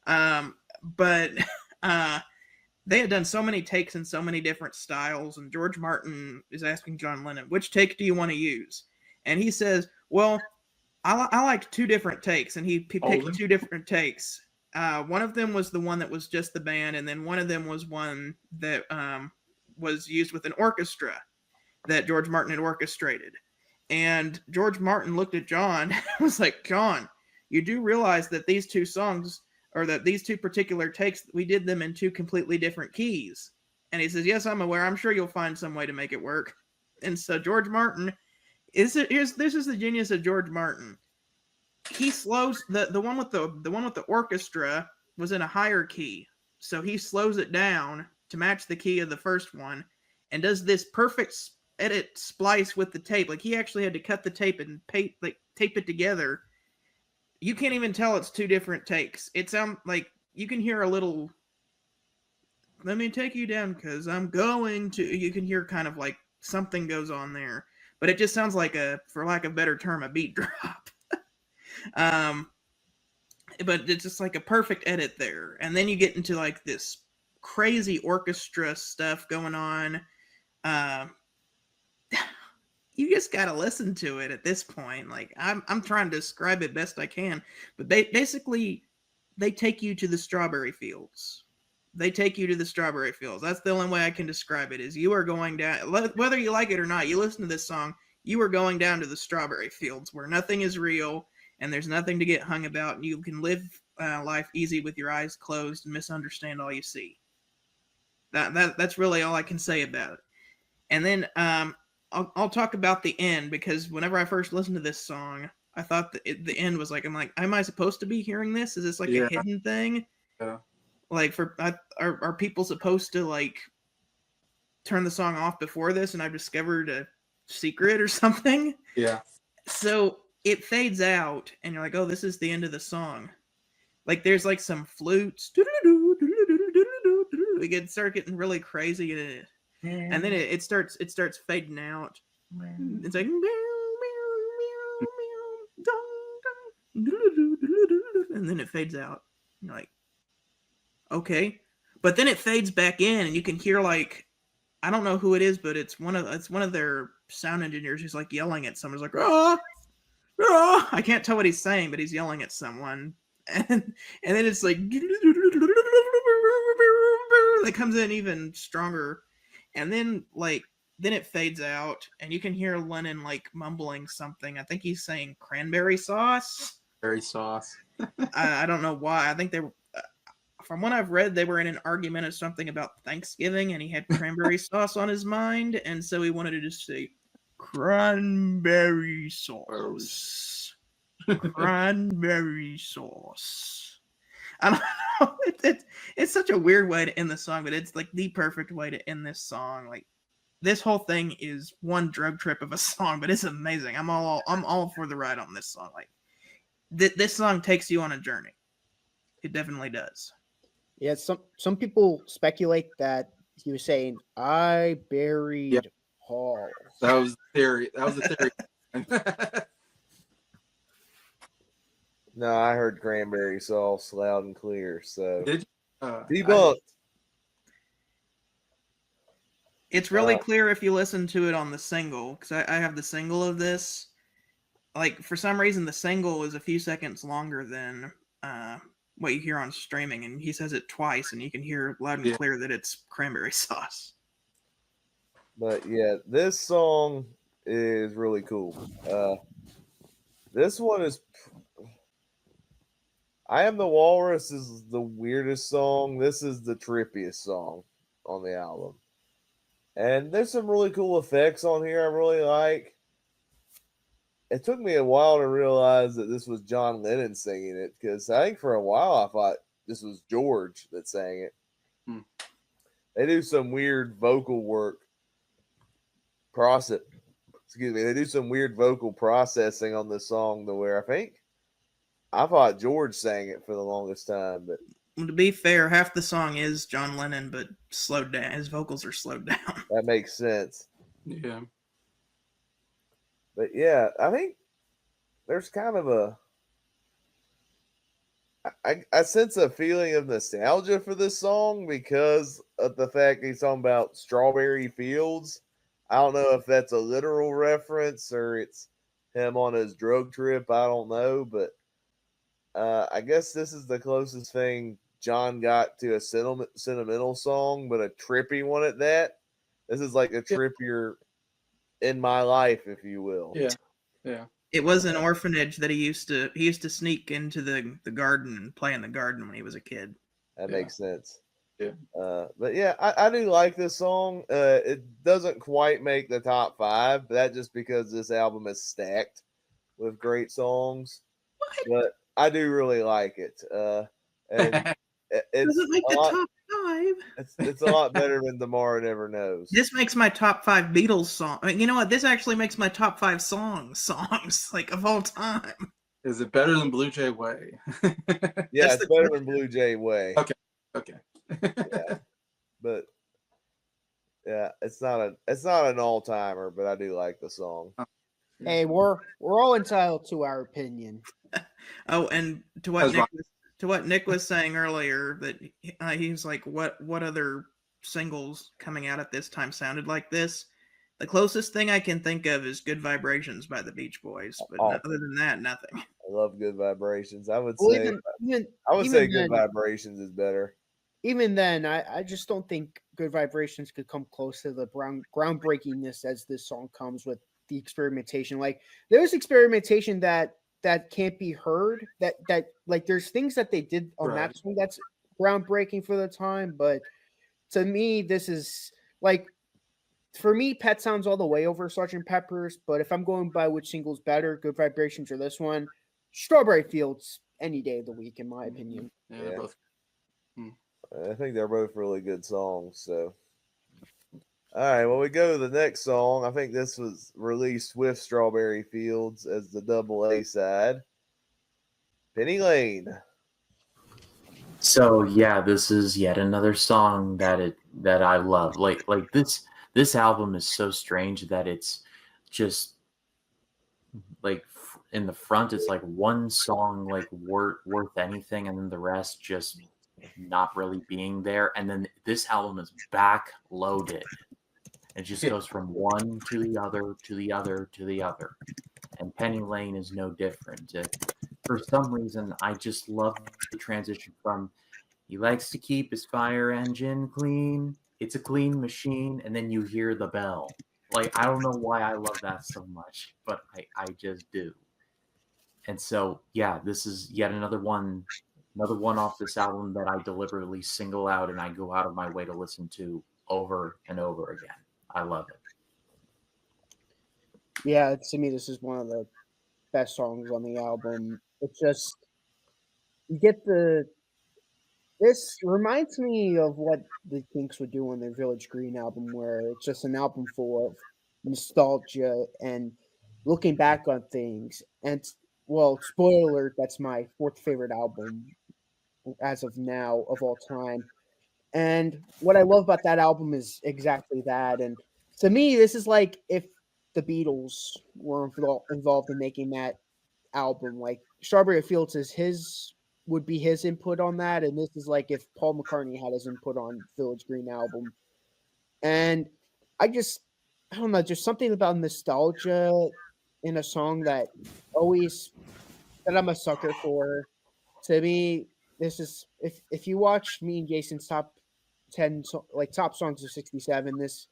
But they had done so many takes in so many different styles, and George Martin is asking John Lennon, which take do you want to use? And he says, well, I liked 2 different takes, and he picked 2 different takes. One of them was the one that was just the band, and then one of them was one that was used with an orchestra that George Martin had orchestrated. And George Martin looked at John and was like, John, you do realize that these 2 songs or that these two particular takes, we did them in two completely different keys. And he says, yes, I'm aware. I'm sure you'll find some way to make it work. And so George Martin, this is the genius of George Martin. He slows the one with the orchestra was in a higher key. So he slows it down to match the key of the first one and does this perfect edit splice with the tape. Like he actually had to cut the tape and tape it together. You can't even tell it's two different takes. It sounds like you can hear a little, let me take you down because I'm going to, you can hear kind of like something goes on there. But it just sounds like for lack of a better term, a beat drop. But it's just like a perfect edit there. And then you get into like this crazy orchestra stuff going on. You just gotta listen to it at this point. Like I'm trying to describe it best I can, but they take you to the strawberry fields. They take you to the strawberry fields. That's the only way I can describe it. Is you are going down, whether you like it or not. You listen to this song, you are going down to the strawberry fields where nothing is real and there's nothing to get hung about, and you can live life easy with your eyes closed and misunderstand all you see. That's really all I can say about it. And then I'll talk about the end, because whenever I first listened to this song, I thought the end was like, I'm like, am I supposed to be hearing this? Is this like a hidden thing? Yeah. Like, are people supposed to like turn the song off before this, and I've discovered a secret or something? Yeah. So it fades out, and you're like, oh, this is the end of the song. Like, there's like some flutes. It start getting really crazy, and then it starts fading out. It's like, and then it fades out. You're like, okay, but then it fades back in, and you can hear like, I don't know who it is, but it's one of their sound engineers who's like yelling at someone. He's like, ah, ah! I can't tell what he's saying, but he's yelling at someone, and then it's like, it comes in even stronger, and then it fades out, and you can hear Lennon like mumbling something. I think he's saying cranberry sauce. Cranberry sauce. I don't know why. I think they were, from what I've read, they were in an argument of something about Thanksgiving, and he had cranberry sauce on his mind, and so he wanted to just say cranberry sauce. Cranberry sauce. I don't know. It's such a weird way to end the song, but it's like the perfect way to end this song. Like, this whole thing is one drug trip of a song, but it's amazing. I'm all for the ride on this song. Like, this song takes you on a journey. It definitely does. Yeah, some people speculate that he was saying, "I buried Paul." That was the theory. No, I heard cranberry sauce loud and clear. So Did you? Debunked. It's really clear if you listen to it on the single, because I have the single of this. Like, for some reason, the single is a few seconds longer than what you hear on streaming, and he says it twice, and you can hear loud and clear that it's cranberry sauce. But yeah, this song is really cool. This one is, I Am the Walrus is the weirdest song. This is the trippiest song on the album. And there's some really cool effects on here I really like. It took me a while to realize that this was John Lennon singing it, because I think for a while I thought this was George that sang it. They do some weird vocal work They do some weird vocal processing on this song to where I thought George sang it for the longest time. But to be fair, half the song is John Lennon, but slowed down. His vocals are slowed down. That makes sense. Yeah. But yeah, I think there's kind of I sense a feeling of nostalgia for this song because of the fact he's talking about strawberry fields. I don't know if that's a literal reference or it's him on his drug trip. I don't know, but I guess this is the closest thing John got to a sentimental song, but a trippy one at that. This is like a trippier In My Life, if you will. Yeah. Yeah. It was an orphanage that he used to sneak into the garden and play in the garden when he was a kid. That Yeah. makes sense. Yeah. But yeah, I do like this song. It doesn't quite make the top 5, but that just because this album is stacked with great songs. But I do really like it. And it's Doesn't make a the lot, top 5. it's a lot better than Tomorrow Never Knows. This makes my top 5 Beatles song. I mean, you know what? This actually makes my top 5 songs like of all time. Is it better than Blue Jay Way? Yeah, That's it's the better question. than Blue Jay Way. Okay. Yeah, but yeah, it's not an all timer, but I do like the song. Hey, we're all entitled to our opinion. Oh, and to what Nick was saying earlier, that he's like, what other singles coming out at this time sounded like this? The closest thing I can think of is "Good Vibrations" by the Beach Boys, but Oh. other than that, nothing. I love Good Vibrations. I would Well, say even Good then, Vibrations is better. Even then, I just don't think Good Vibrations could come close to the groundbreakingness as this song comes with the experimentation. Like there's experimentation that can't be heard. That like there's things that they did on that song that's groundbreaking for the time. But to me, this is like, for me, Pet Sounds all the way over Sgt. Pepper's. But if I'm going by which single's better, Good Vibrations or this one, Strawberry Fields any day of the week, in my opinion. Yeah. Both. I think they're both really good songs. So, all right, well, we go to the next song. I think this was released with Strawberry Fields as the double A side. Penny Lane. So yeah, this is yet another song that I love. Like this album is so strange that it's just like in the front it's like one song like worth anything, and then the rest just not really being there. And then this album is back loaded. It just goes from one to the other to the other to the other, and Penny Lane is no different. For some reason, I just love the transition from he likes to keep his fire engine clean. It's a clean machine, and then you hear the bell. Like, I don't know why I love that so much, but I just do. And so, yeah, this is yet another one off this album that I deliberately single out and I go out of my way to listen to over and over again. I love it. Yeah, to me, this is one of the best songs on the album. It's just, you get this reminds me of what the Kinks would do on their Village Green album, where it's just an album full of nostalgia and looking back on things. And, well, spoiler alert, that's my 4th favorite album as of now of all time. And what I love about that album is exactly that. And to me, this is like if the Beatles were involved in making that album. Like Strawberry Fields would be his input on that, and this is like if Paul McCartney had his input on Village Green album. And I don't know, just something about nostalgia in a song that I'm a sucker for. To me, this is if you watch me and Jason's top 10 top songs of 67, this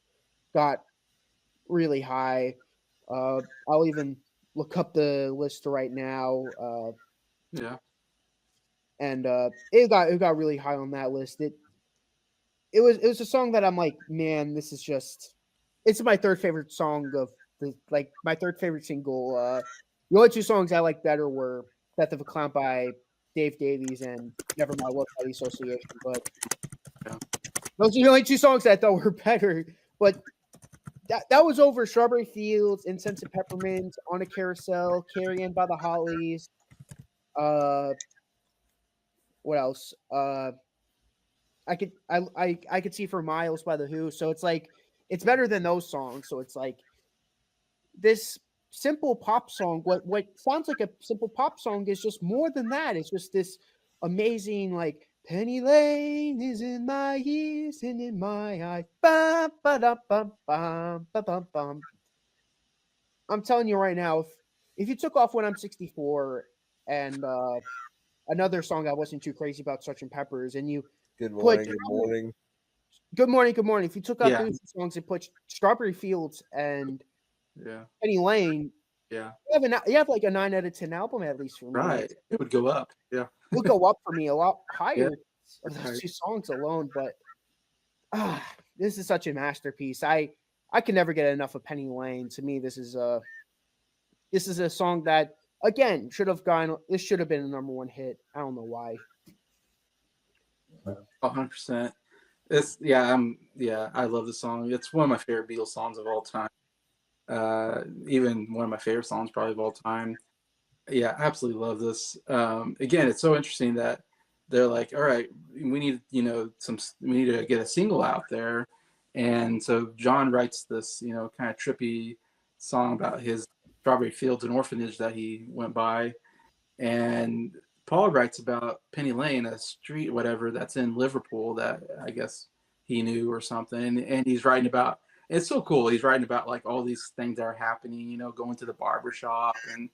got really high. I'll even look up the list right now. Yeah. And it got really high on that list. It was a song that I'm like, man, this is just, it's my 3rd favorite song of my 3rd favorite single. The only 2 songs I like better were Death of a Clown by Dave Davies and Never My Love by the Association. But those are the only 2 songs that I thought were better. But that was over Strawberry Fields, Incense and Peppermint, On a Carousel, Carrie Ann by the Hollies. What else? I could See for Miles by the Who. So it's like, it's better than those songs. So it's like this simple pop song. What sounds like a simple pop song is just more than that. It's just this amazing, like, Penny Lane is in my ears and in my eyes. Bum, ba-dum, bum, bum, ba-bum, bum. I'm telling you right now, if you took off When I'm 64 and another song I wasn't too crazy about, Sgt. Pepper's, and you Good morning. Good morning. If you took out those songs and put Strawberry Fields and Penny Lane, Yeah. You have like a 9 out of 10 album at least for me. Right. It would go up. Yeah. It would go up for me a lot higher. Yeah. Or those Right. 2 songs alone, but this is such a masterpiece. I can never get enough of Penny Lane. To me, this is a song that again should have been a #1 hit. I don't know why. 100%. I love the song. It's one of my favorite Beatles songs of all time. Even one of my favorite songs probably of all time. Yeah, absolutely love this. Again, it's so interesting that they're like, all right, we need, we need to get a single out there. And so John writes this, kind of trippy song about his strawberry fields and orphanage that he went by. And Paul writes about Penny Lane, a street, whatever, that's in Liverpool that I guess he knew or something. And he's writing about, it's so cool. He's writing about like all these things that are happening, going to the barber shop and,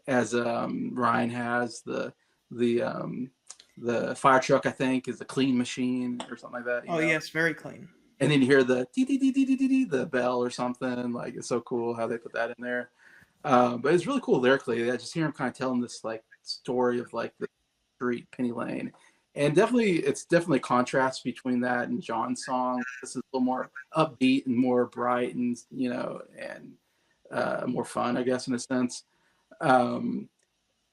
as Ryan has the fire truck, I think, is a clean machine or something like that. Oh yes, very clean. And then you hear the the bell or something. Like, it's so cool how they put that in there. But it's really cool lyrically. I just hear him kind of telling this like story of like the street Penny Lane, and it's definitely contrast between that and John's song. This is a little more upbeat and more bright, and more fun, I guess, in a sense. But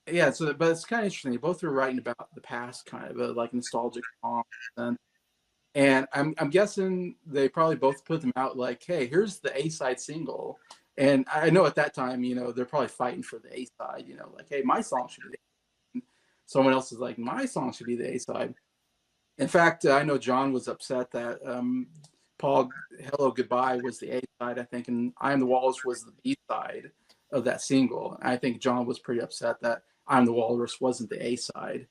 it's kind of interesting. They both were writing about the past, kind of a like nostalgic song. And I'm guessing they probably both put them out like, hey, here's the A-side single. And I know at that time, they're probably fighting for the A-side, like, hey, my song should be the A-side. Someone else is like, my song should be the A-side. In fact, I know John was upset that Paul, Hello Goodbye was the A-side, I think, and I Am The Walrus was the B-side of that single. I think John was pretty upset that I Am The Walrus wasn't the A-side.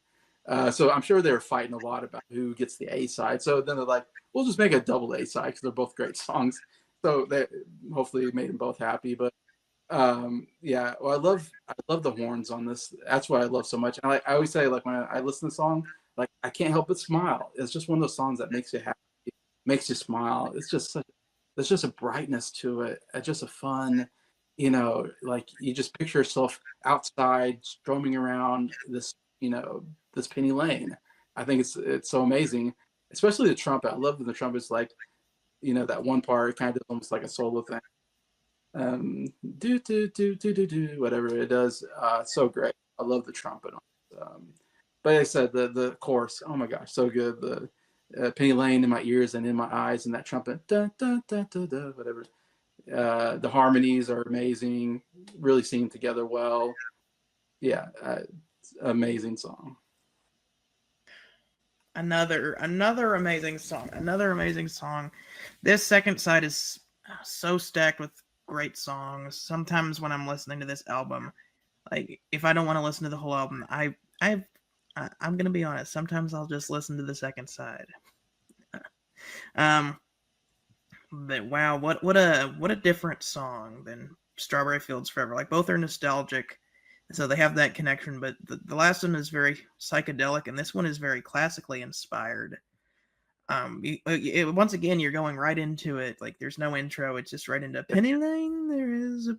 So I'm sure they were fighting a lot about who gets the A-side. So then they're like, we'll just make a double A-side because they're both great songs. So they hopefully made them both happy. But I love the horns on this. That's what I love so much. And I always say, like, when I listen to the song, like, I can't help but smile. It's just one of those songs that makes you happy, makes you smile. It's just there's just a brightness to it. It's just a fun, like, you just picture yourself outside stroming around this, this Penny Lane. I think it's so amazing, especially the trumpet. I love that the trumpet's like, that one part kind of almost like a solo thing. Do do do do do do whatever it does. So great. I love the trumpet. But like I said, the chorus, oh my gosh, so good. The Penny Lane in my ears and in my eyes, and that trumpet, da, da, da, da, da, whatever. The harmonies are amazing. Really sing together well. Yeah, amazing song. Another amazing song. This second side is so stacked with great songs. Sometimes when I'm listening to this album, like, if I don't want to listen to the whole album, I'm gonna be honest, sometimes I'll just listen to the second side. But wow, what a different song than Strawberry Fields Forever. Like, both are nostalgic, so they have that connection, but the last one is very psychedelic, and this one is very classically inspired. Once again, you're going right into it. Like, there's no intro; it's just right into Penny Lane. There is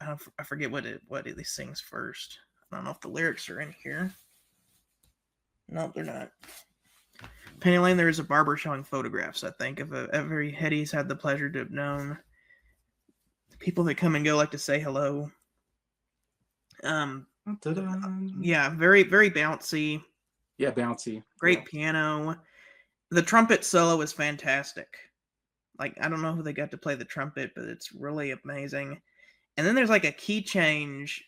I forget what he sings first. I don't know if the lyrics are in here. No, they're not. Penny Lane, there is a barber showing photographs, I think, of every head he's had the pleasure to have known. People that come and go like to say hello. Yeah, very, very bouncy. Yeah, bouncy. Great piano. The trumpet solo is fantastic. Like, I don't know who they got to play the trumpet, but it's really amazing. And then there's like a key change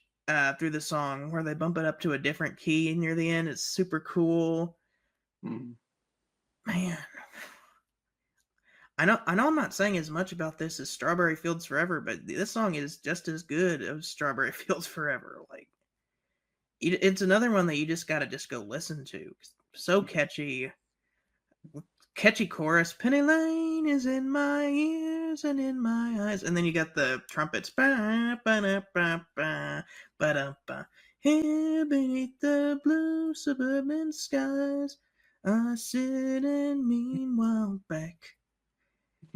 through the song where they bump it up to a different key near the end. It's super cool. Man, I know I'm not saying as much about this as Strawberry Fields Forever, but this song is just as good as Strawberry Fields Forever. Like, it's another one that you just gotta go listen to. So catchy chorus. Penny Lane is in my ears and in my eyes, and then you got the trumpets. Ba, ba, ba, ba, ba, ba. Here beneath the blue suburban skies, I sit and meanwhile back.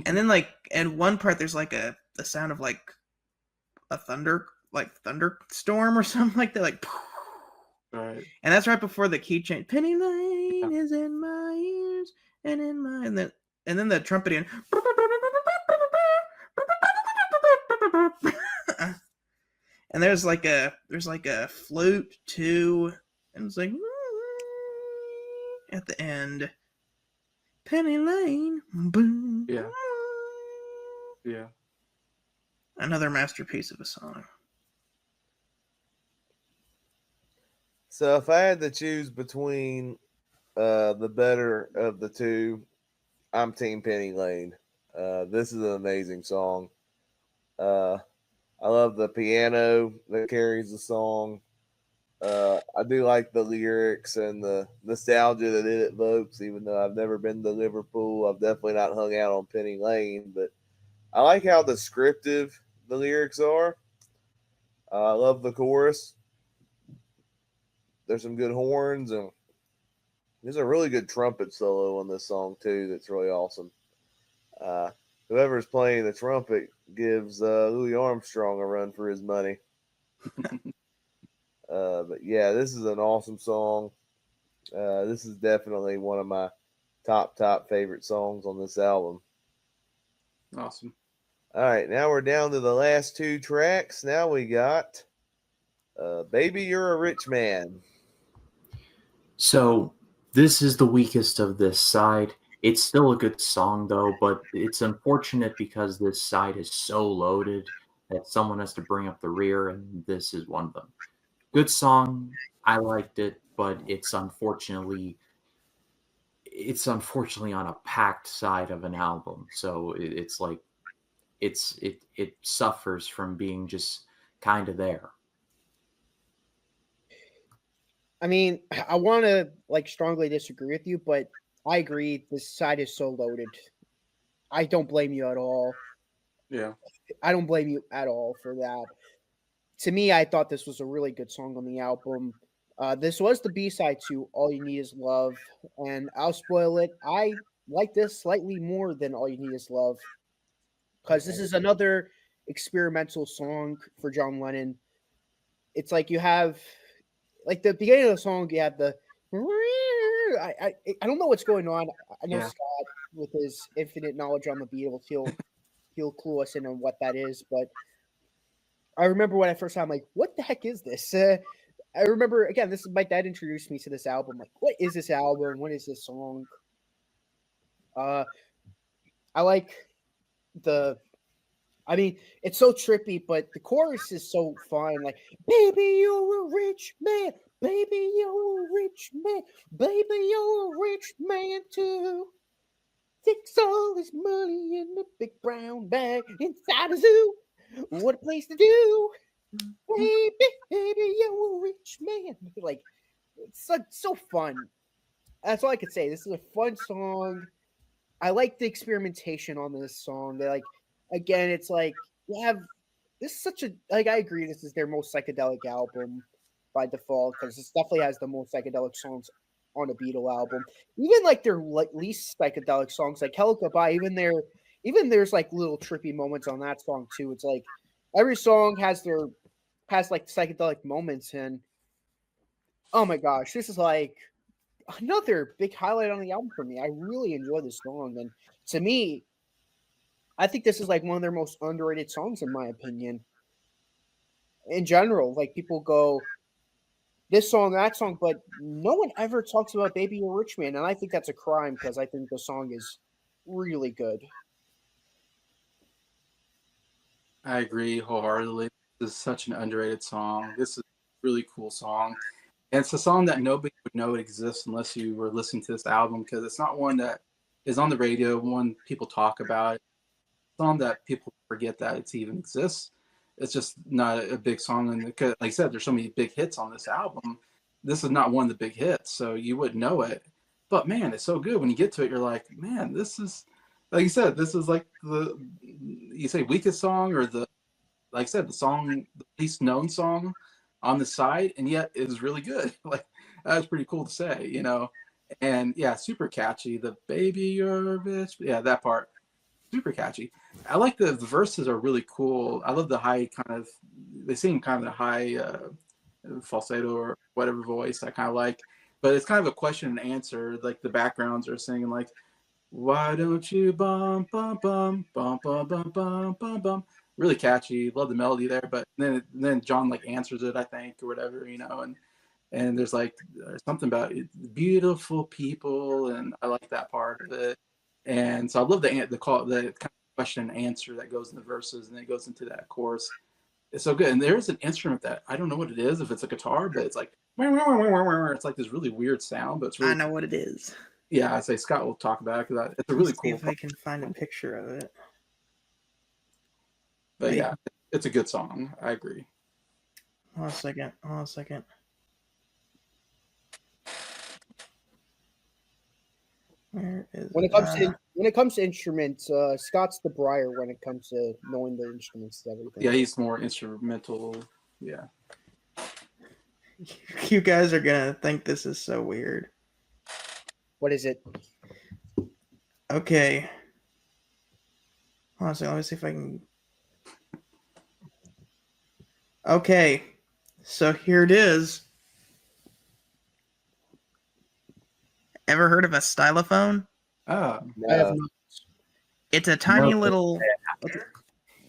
And then, like, at one part, there's like the sound of like a thunderstorm or something like that, like. Right. And that's right before the key change. Penny Lane is in my ears and in my and then the trumpet in. And there's like a flute too, and it's like at the end. Penny Lane. Boom. Yeah. Yeah. Another masterpiece of a song. So if I had to choose between the better of the two, I'm Team Penny Lane. This is an amazing song. I love the piano that carries the song. I do like the lyrics and the nostalgia that it evokes, even though I've never been to Liverpool. I've definitely not hung out on Penny Lane, but I like how descriptive the lyrics are. I love the chorus. There's some good horns, and there's a really good trumpet solo on this song too that's really awesome. Whoever's playing the trumpet gives Louis Armstrong a run for his money. But yeah, this is an awesome song. This is definitely one of my top favorite songs on this album. Awesome. All right, now we're down to the last two tracks. Now we got Baby You're a Rich Man. So this is the weakest of this side. It's still a good song though, but it's unfortunate because this side is so loaded that someone has to bring up the rear, and this is one of them. Good song. I liked it, but it's unfortunately on a packed side of an album. So it's like it suffers from being just kind of there. I mean, I want to strongly disagree with you, but I agree. This side is so loaded. I don't blame you at all. Yeah. I don't blame you at all for that. To me, I thought this was a really good song on the album. This was the B-side to All You Need Is Love, and I'll spoil it. I like this slightly more than All You Need Is Love because this is another experimental song for John Lennon. It's like you have, like the beginning of the song, you have the I don't know what's going on. I know Scott, with his infinite knowledge on the Beatles, he'll clue us in on what that is. But I remember when I first saw, I'm like, what the heck is this? I remember, again, this is my dad introduced me to this album. Like, what is this album? What is this song? I like it's so trippy, but the chorus is so fun. Like, baby, you're a rich man. Baby, you're a rich man. Baby, you're a rich man too. Takes all his money in a big brown bag inside a zoo. What a place to do. Baby, you're a rich man. Like, it's so fun. That's all I could say. This is a fun song. I like the experimentation on this song. They again, it's like you have this is such a I agree. This is their most psychedelic album by default because this definitely has the most psychedelic songs on a Beatle album. Even their least psychedelic songs, like Hell Goodbye, even there's little trippy moments on that song too. It's like every song has psychedelic moments, and oh my gosh, this is another big highlight on the album for me. I really enjoy this song, and to me, I think this is one of their most underrated songs, in my opinion. In general, people go this song, that song, but no one ever talks about Baby You're a Rich Man, and I think that's a crime because I think the song is really good. I agree wholeheartedly. This is such an underrated song. This is a really cool song. And it's a song that nobody would know exists unless you were listening to this album, because it's not one that is on the radio, one people talk about. It's a song that people forget that it even exists. It's just not a big song. And like I said, there's so many big hits on this album. This is not one of the big hits, so you wouldn't know it. But man, it's so good. When you get to it, you're like, man, this is, like you said, this is like you say weakest song, or like I said, the least known song on the side, and yet it was really good. Like, that was pretty cool to say, And yeah, super catchy. The baby, you're a bitch. Yeah, that part. super catchy. I like the verses are really cool. I love the high kind of, they sing kind of the high falsetto or whatever voice I kind of like, but it's kind of a question and answer. Like the backgrounds are singing like, why don't you bum bum bum bum bum bum bum bum bum. Really catchy. Love the melody there, but then John like answers it, I think, or whatever, and there's like something about it, beautiful people, and I like that part of it. And so I love the kind of question and answer that goes in the verses, and then it goes into that chorus. It's so good. And there's an instrument that I don't know what it is, if it's a guitar, but it's like it's like this really weird sound, but it's really I know what it is. yeah. I say Scott will talk about it because it's a really Let's see cool. if I can find a picture of it. But yeah, it's a good song. I agree. Hold on a second. Where is When it comes to instruments, Scott's the Briar when it comes to knowing the instruments and everything. Yeah, he's more instrumental. Yeah. You guys are gonna think this is so weird. What is it? Okay. Hold on a second. Let me see if I can. Okay. So here it is. Ever heard of a stylophone? Oh, I have not. It's a tiny little.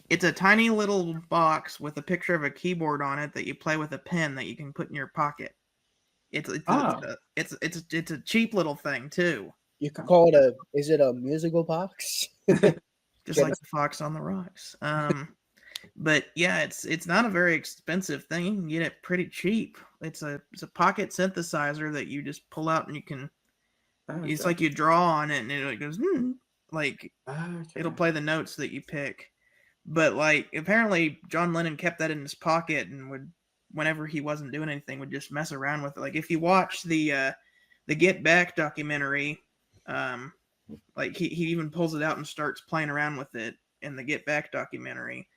It's a tiny little box with a picture of a keyboard on it that you play with a pen that you can put in your pocket. It's a cheap little thing too. You could call it is it a musical box? Just like the Fox on the Rocks. But yeah, it's not a very expensive thing. You can get it pretty cheap. It's a pocket synthesizer that you just pull out and you can. Okay. It's like you draw on it and it goes like it'll play the notes that you pick. But like apparently John Lennon kept that in his pocket and would, whenever he wasn't doing anything, would just mess around with it. Like if you watch the Get Back documentary, like he even pulls it out and starts playing around with it in the Get Back documentary,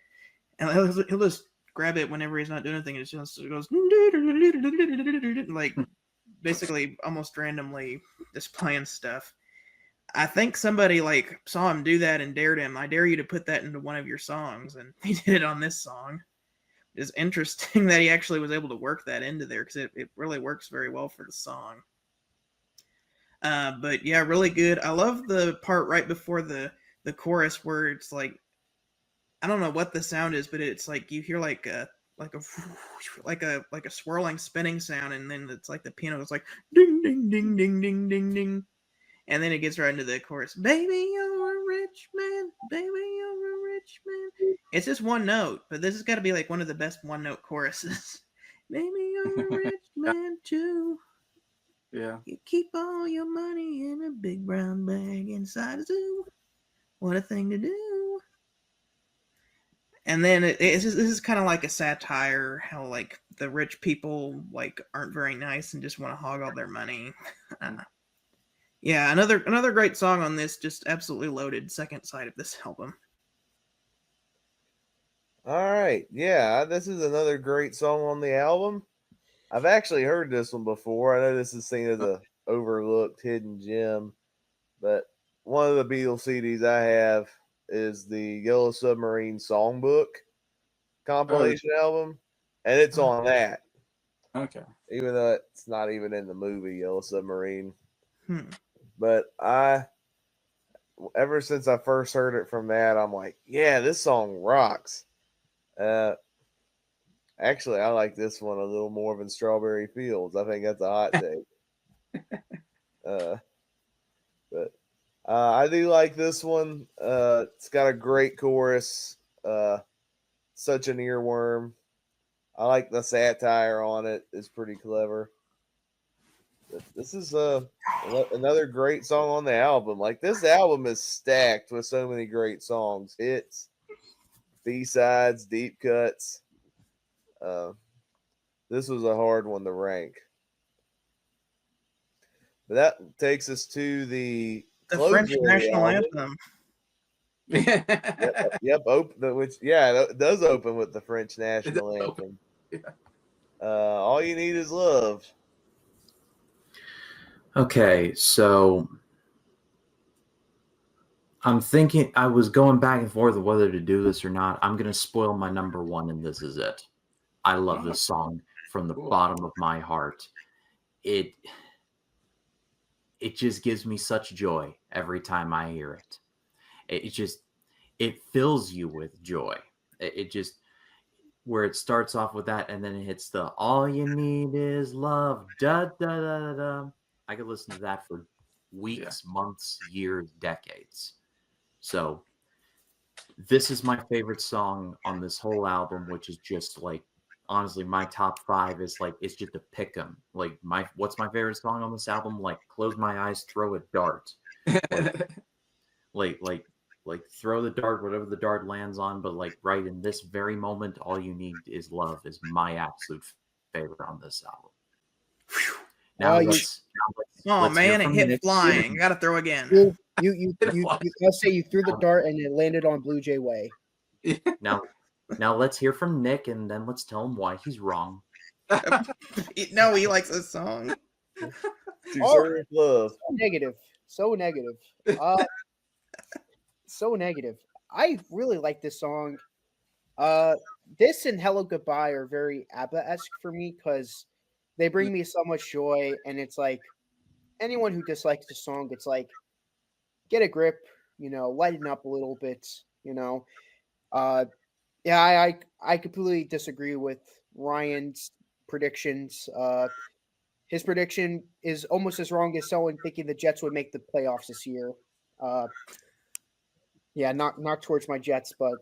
and he'll just grab it whenever he's not doing anything. It just goes like basically almost randomly just playing stuff. I think somebody like saw him do that and dared him. I dare you to put that into one of your songs, and he did it on this song. It's interesting that he actually was able to work that into there because it really works very well for the song. But yeah, really good. I love the part right before the chorus where it's like, I don't know what the sound is, but it's like you hear like a swirling spinning sound, and then it's like the piano is like ding ding ding ding ding ding ding. And then it gets right into the chorus. Baby, you're a rich man. Baby, you're a rich man. It's just one note, but this has got to be like one of the best one note choruses. Baby, you're a rich man too. Yeah. You keep all your money in a big brown bag inside a zoo. What a thing to do. And then this is kind of like a satire, how like the rich people like aren't very nice and just want to hog all their money. Yeah, another great song on this, just absolutely loaded second side of this album. All right, yeah, this is another great song on the album. I've actually heard this one before. I know this is seen as a overlooked hidden gem, but one of the Beatles CDs I have is the Yellow Submarine Songbook compilation album, and it's on that. Okay. Even though it's not even in the movie Yellow Submarine. But ever since I first heard it from that, I'm like, yeah, this song rocks. Actually, I like this one a little more than Strawberry Fields. I think that's a hot take. But I do like this one. It's got a great chorus. Such an earworm. I like the satire on it. It's pretty clever. This is another great song on the album. Like, this album is stacked with so many great songs, hits, B-sides, deep cuts. This was a hard one to rank. But that takes us to the French national anthem. Yep. It does open with the French national anthem. Yeah. All you need is love. Okay, so I'm thinking, I was going back and forth of whether to do this or not. I'm going to spoil my number one, and this is it. I love this song from the bottom of my heart. It just gives me such joy every time I hear it. It fills you with joy. It just, where it starts off with that, and then it hits the all you need is love. Da da da da da. I could listen to that for weeks, months, years, decades. So this is my favorite song on this whole album, which is just like, honestly, my top 5 is like, it's just a pick 'em. Like, what's my favorite song on this album? Like, close my eyes, throw a dart. Like throw the dart, whatever the dart lands on, but like right in this very moment, all you need is love is my absolute favorite on this album. Now let's man, it hit flying. Gotta throw again. Let's say you threw the dart and it landed on Blue Jay Way. Now let's hear from Nick, and then let's tell him why he's wrong. No, he likes this song. Deserve love. So negative. So negative. I really like this song. This and Hello Goodbye are very ABBA-esque for me because they bring me so much joy, and it's like anyone who dislikes the song, it's like get a grip, lighten up a little bit, Yeah, I completely disagree with Ryan's predictions. His prediction is almost as wrong as someone thinking the Jets would make the playoffs this year. Yeah, not towards my Jets, but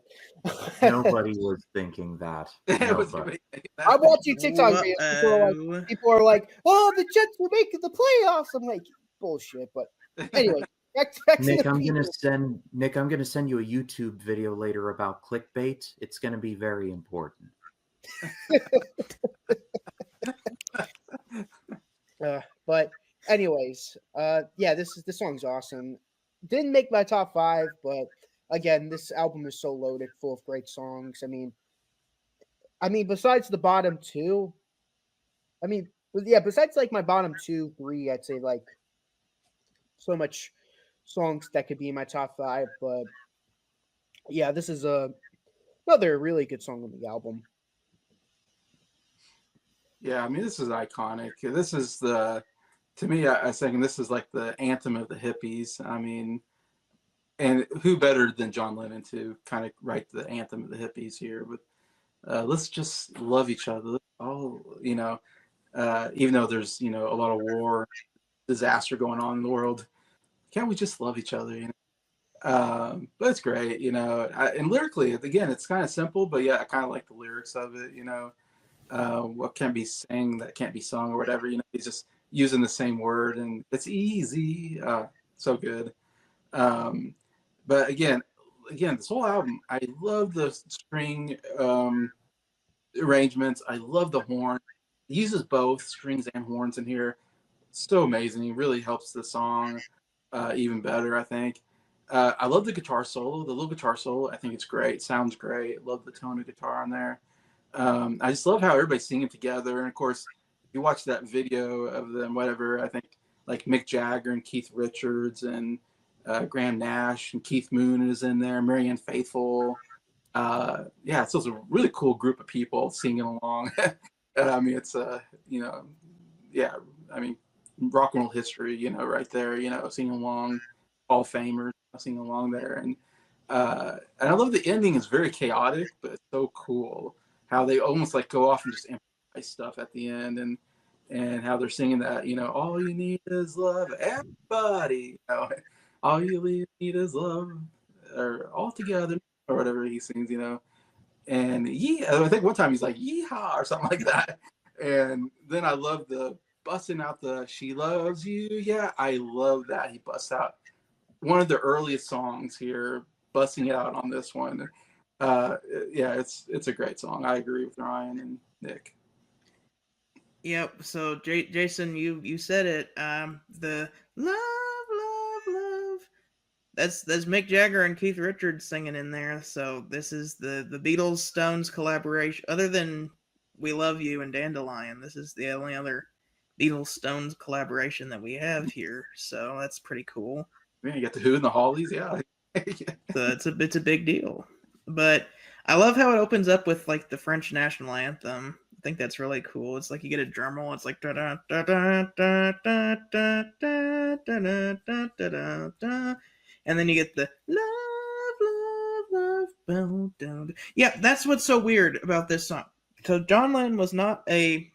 nobody was thinking that. Nobody. I'm watching TikTok videos. People are like, "Oh, the Jets will make the playoffs." I'm like, bullshit. But anyway, back Nick, I'm gonna send you a YouTube video later about clickbait. It's gonna be very important. But anyways, yeah, this song's awesome. Didn't make my top 5, but again, this album is so loaded, full of great songs. I mean, besides the bottom 2, besides like my bottom 2, 3, I'd say like so much songs that could be in my top 5. But yeah, this is another really good song on the album. Yeah, this is iconic. This is to me, I was thinking this is like the anthem of the hippies. And who better than John Lennon to kind of write the anthem of the hippies here? With let's just love each other. Even though there's a lot of war, disaster going on in the world, can't we just love each other? But it's great, and lyrically, again, it's kind of simple, but yeah, I kind of like the lyrics of it. What can be sang that can't be sung or whatever. He's just using the same word, and it's easy. So good. But again, this whole album, I love the string arrangements. I love the horn. He uses both strings and horns in here. So amazing. It really helps the song even better, I think. I love the guitar solo. The little guitar solo, I think it's great. Sounds great. Love the tone of guitar on there. I just love how everybody's singing together. And of course, if you watch that video of them, whatever, I think like Mick Jagger and Keith Richards and Graham Nash and Keith Moon is in there, Marianne Faithfull. It's also a really cool group of people singing along. It's rock and roll history, right there, singing along, Hall of Famers singing along there. And I love the ending is very chaotic, but it's so cool how they almost like go off and just improvise stuff at the end, and how they're singing that, all you need is love, everybody, all you need is love, or all together, or whatever he sings, and I think one time he's like yeehaw or something like that. And then I love the busting out the she loves you. Yeah, I love that he busts out one of the earliest songs here, busting it out on this one. It's a great song. I agree with Ryan and Nick. Yep. So Jason, you said it. The love. That's Mick Jagger and Keith Richards singing in there. So this is the Beatles Stones collaboration. Other than We Love You and Dandelion, this is the only other Beatles Stones collaboration that we have here. So that's pretty cool. Yeah, you got the Who and the Hollies. Yeah. So it's a big deal. But I love how it opens up with like the French national anthem. I think that's really cool. It's like you get a drum roll. It's like da da da da da da da da da da da da, and then you get the love, bow down. Yeah, that's what's so weird about this song. So John Lennon was not a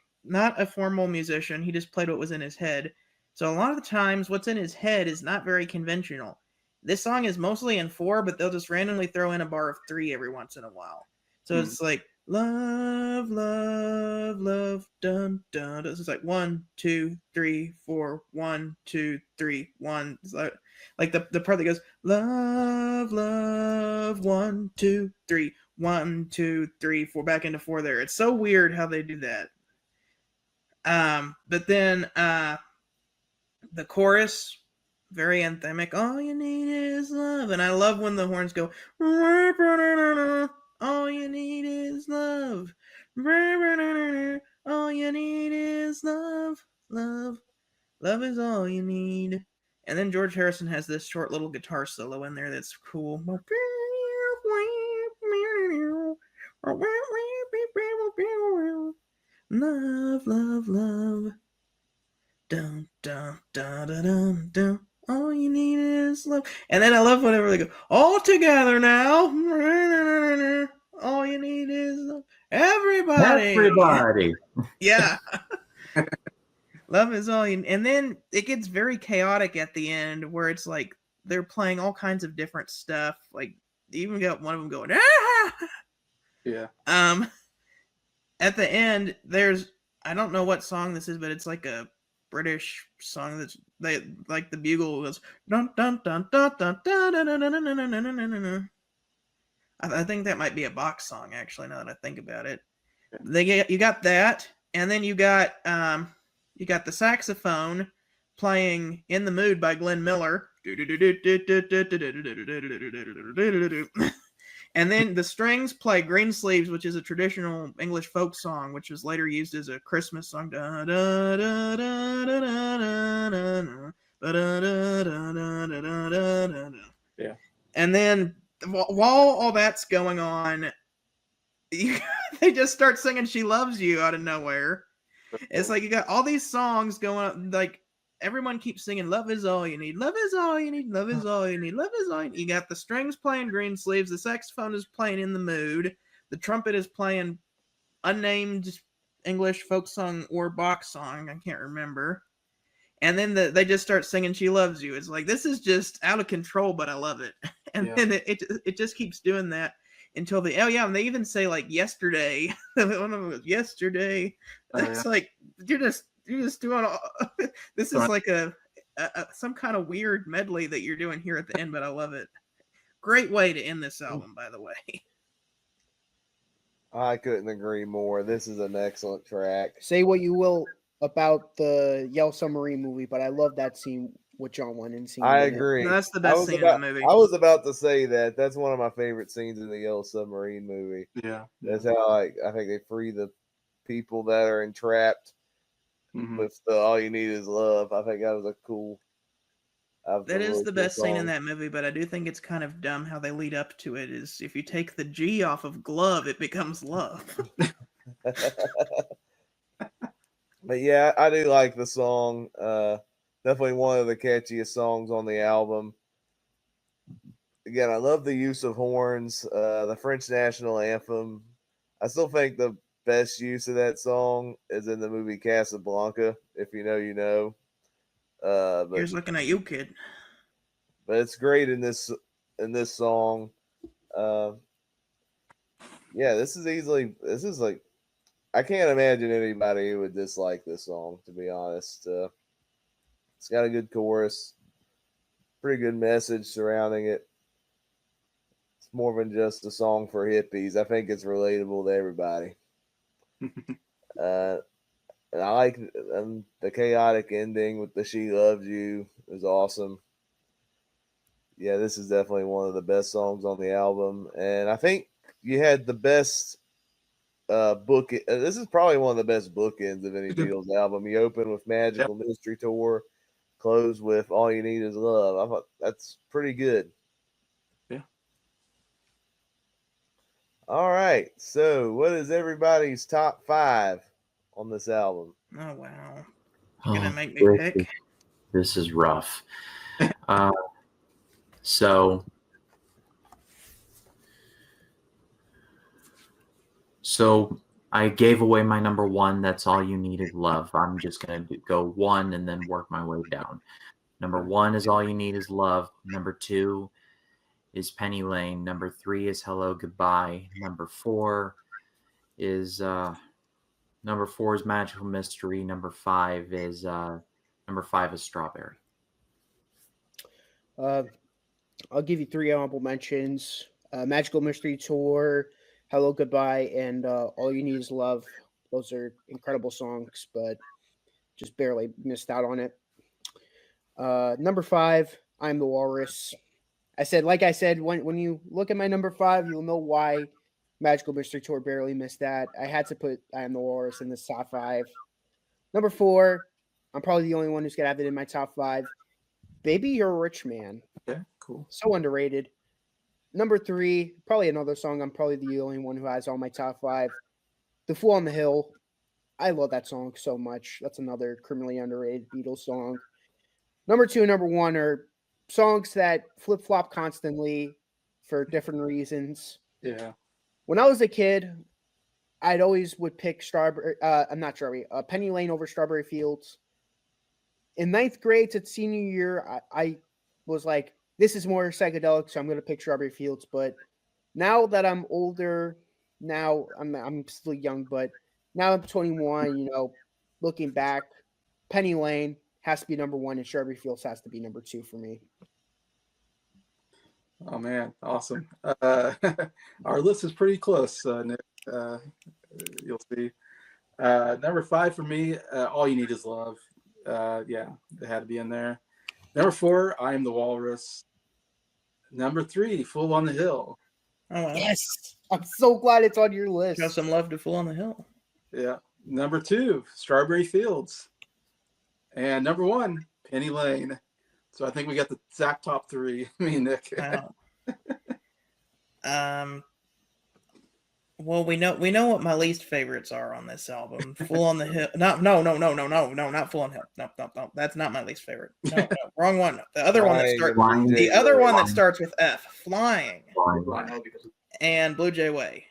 formal musician. He just played what was in his head. So a lot of the times, what's in his head is not very conventional. This song is mostly in 4, but they'll just randomly throw in a bar of 3 every once in a while. So it's like love, love, love, dun dun. It's like 1, 2, 3, 4, 1, 2, 3, 1. It's like the part that goes love, love, 1, 2, 3, 1, 2, 3, 4, back into 4 there. It's so weird how they do that. But then the chorus, very anthemic. All you need is love. And I love when the horns go, all you need is love. All you need is love. Love. Love is all you need. And then George Harrison has this short little guitar solo in there that's cool. Love, love, love. Dun, dun, dun, dun, dun, dun. All you need is love. And then I love whenever they go, all together now. All you need is love. Everybody. Everybody. Yeah. Love is all you need. And then it gets very chaotic at the end where it's like they're playing all kinds of different stuff. Like you even got one of them going, ah! Yeah. At the end, there's, I don't know what song this is, but it's like a British song that's they like the bugle goes dun dun dun dun dun dun dun dun dun dun dun dun. I think that might be a box song actually. Now that I think about it, you got that, and then you got the saxophone playing "In the Mood" by Glenn Miller. And then the strings play Greensleeves, which is a traditional English folk song, which was later used as a Christmas song. Yeah. And then while all that's going on, they just start singing "She Loves You" out of nowhere. It's like you got all these songs going on, like everyone keeps singing "Love is all you need, love is all you need, love is all you need, love is all you need." You got the strings playing Greensleeves, the saxophone is playing "In the Mood," the trumpet is playing unnamed English folk song or box song, I can't remember. And then they just start singing "She Loves You." It's like, this is just out of control, but I love it. And then it just keeps doing that until and they even say like "Yesterday." One of them goes "Yesterday." It's like you're just doing all this is like a some kind of weird medley that you're doing here at the end, but I love it. Great way to end this album, by the way. I couldn't agree more. This is an excellent track. Say what you will about the Yellow Submarine movie, but I love that scene with John Lennon singing. I agree. No, that's the best scene in the movie. I was about to say that. That's one of my favorite scenes in the Yellow Submarine movie. Yeah. That's how I think they free the people that are entrapped with the "All You Need Is Love." I think that was a cool. That is the best scene in that movie, but I do think it's kind of dumb how they lead up to it. Is if you take the G off of glove, it becomes love. But yeah, I do like the song. Definitely one of the catchiest songs on the album. Again, I love the use of horns, the French national anthem. I still think the best use of that song is in the movie Casablanca. If you know, you know. Here's looking at you, kid. But it's great in this song. Yeah, this is like, I can't imagine anybody who would dislike this song, to be honest. It's got a good chorus, pretty good message surrounding it. It's more than just a song for hippies. I think it's relatable to everybody. And I like the chaotic ending with the "She Loves You" is awesome. Yeah, this is definitely one of the best songs on the album. And I think you had the best book. This is probably one of the best bookends of any Beatles album. You open with "Magical Mystery Tour," close with "All You Need Is Love." I thought that's pretty good. All right. So, what is everybody's top 5 on this album? Oh wow. You're gonna make me this pick? is- This is rough. Uh, so I gave away my number 1. That's All You Need Is Love. I'm just gonna go 1 and then work my way down. Number 1 is All You Need Is Love. Number 2 is Penny Lane. Number 3 is Hello Goodbye. Number 4 is Magical Mystery. Number 5 is Strawberry. I'll give you 3 honorable mentions: Magical Mystery Tour, Hello Goodbye, and All You Need Is Love. Those are incredible songs, but just barely missed out on it. Number 5, I'm the Walrus. Like I said, when you look at my number 5, you'll know why Magical Mystery Tour barely missed that. I had to put I Am the Walrus in this top 5. Number 4, I'm probably the only one who's gonna have it in my top 5. Baby, You're a Rich Man. Okay, cool. So underrated. Number 3, probably another song I'm probably the only one who has on my top 5. The Fool on the Hill. I love that song so much. That's another criminally underrated Beatles song. Number 2 and number 1 are songs that flip-flop constantly for different reasons. Yeah. When I was a kid, I'd always would pick Penny Lane over Strawberry Fields. In 9th grade to senior year, I was like, this is more psychedelic, so I'm going to pick Strawberry Fields. But now that I'm older, now I'm still young, but now I'm 21, looking back, Penny Lane has to be number 1 and Strawberry Fields has to be number 2 for me. Oh man, awesome. Our list is pretty close, Nick. You'll see. Number 5 for me, All You Need Is Love. Yeah, it had to be in there. Number 4, I Am the Walrus. Number 3, Fool on the Hill. Oh wow. Yes, I'm so glad it's on your list. Show some love to Fool on the Hill. Yeah. Number 2, Strawberry Fields. And number 1, Penny Lane. So I think we got the exact top 3. Me and Nick. Wow. Well, we know what my least favorites are on this album. Fool on the Hill. No, not Fool on the Hill. No. That's not my least favorite. No, wrong one. The other one that starts with F. Flying. And Blue Jay Way.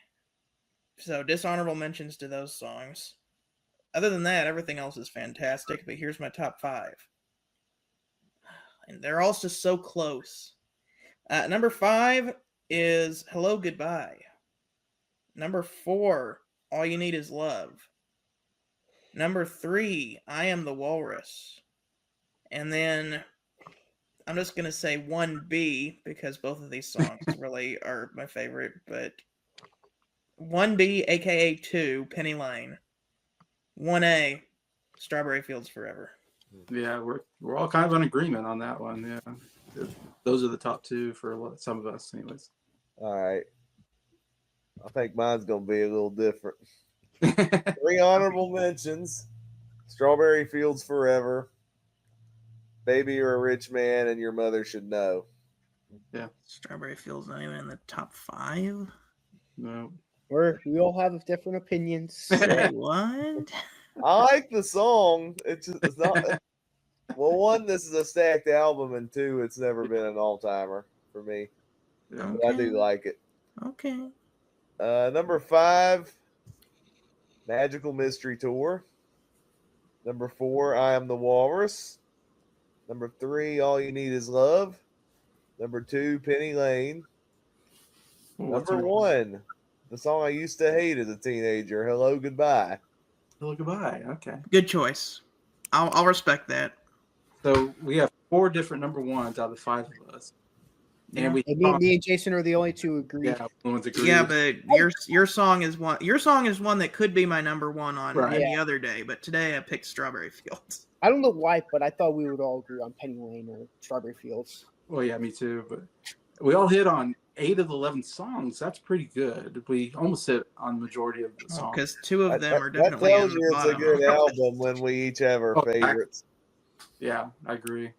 So dishonorable mentions to those songs. Other than that, everything else is fantastic. But here's my top 5. And they're all just so close. Number 5 is Hello Goodbye. Number 4, All You Need Is Love. Number 3, I Am the Walrus. And then I'm just going to say 1B because both of these songs really are my favorite. But 1B, aka 2, Penny Lane. 1A, Strawberry Fields Forever. Yeah, we're all kind of in agreement on that one. Yeah, those are the top 2 for some of us, anyways. All right. I think mine's going to be a little different. 3 honorable mentions: Strawberry Fields Forever, Baby You're a Rich Man, and Your Mother Should Know. Yeah. Strawberry Fields not even in the top 5? No. We all have different opinions. What? I like the song. It's not. Well, 1, this is a stacked album, and 2, it's never been an all-timer for me. Yeah. But I do like it. Okay. Number 5, Magical Mystery Tour. Number 4, I Am the Walrus. Number 3, All You Need Is Love. Number 2, Penny Lane. Number 1, the song I used to hate as a teenager, Hello Goodbye. Hello Goodbye. Okay. Good choice. I'll respect that. So we have 4 different number 1s out of the 5 of us. Yeah. And Me and Jason are the only 2 who agree. Yeah, ones agree. Yeah, but your song is one. Your song is one that could be my number 1 on any other day. But today I picked Strawberry Fields. I don't know why, but I thought we would all agree on Penny Lane or Strawberry Fields. Well, yeah, me too. But we all hit on 8 of the 11 songs. That's pretty good. We almost hit on the majority of the songs. Because 2 of them are definitely that tells on the you it's bottom. a good album when we each have our favorites. Yeah, I agree.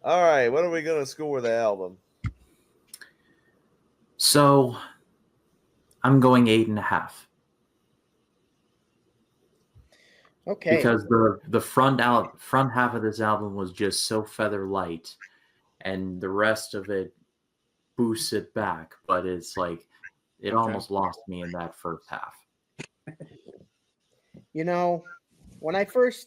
All right, what are we going to score the album? So I'm going 8.5. Okay. Because the front half of this album was just so feather light, and the rest of it boosts it back. But it's like it almost lost me in that first half. You know, when I was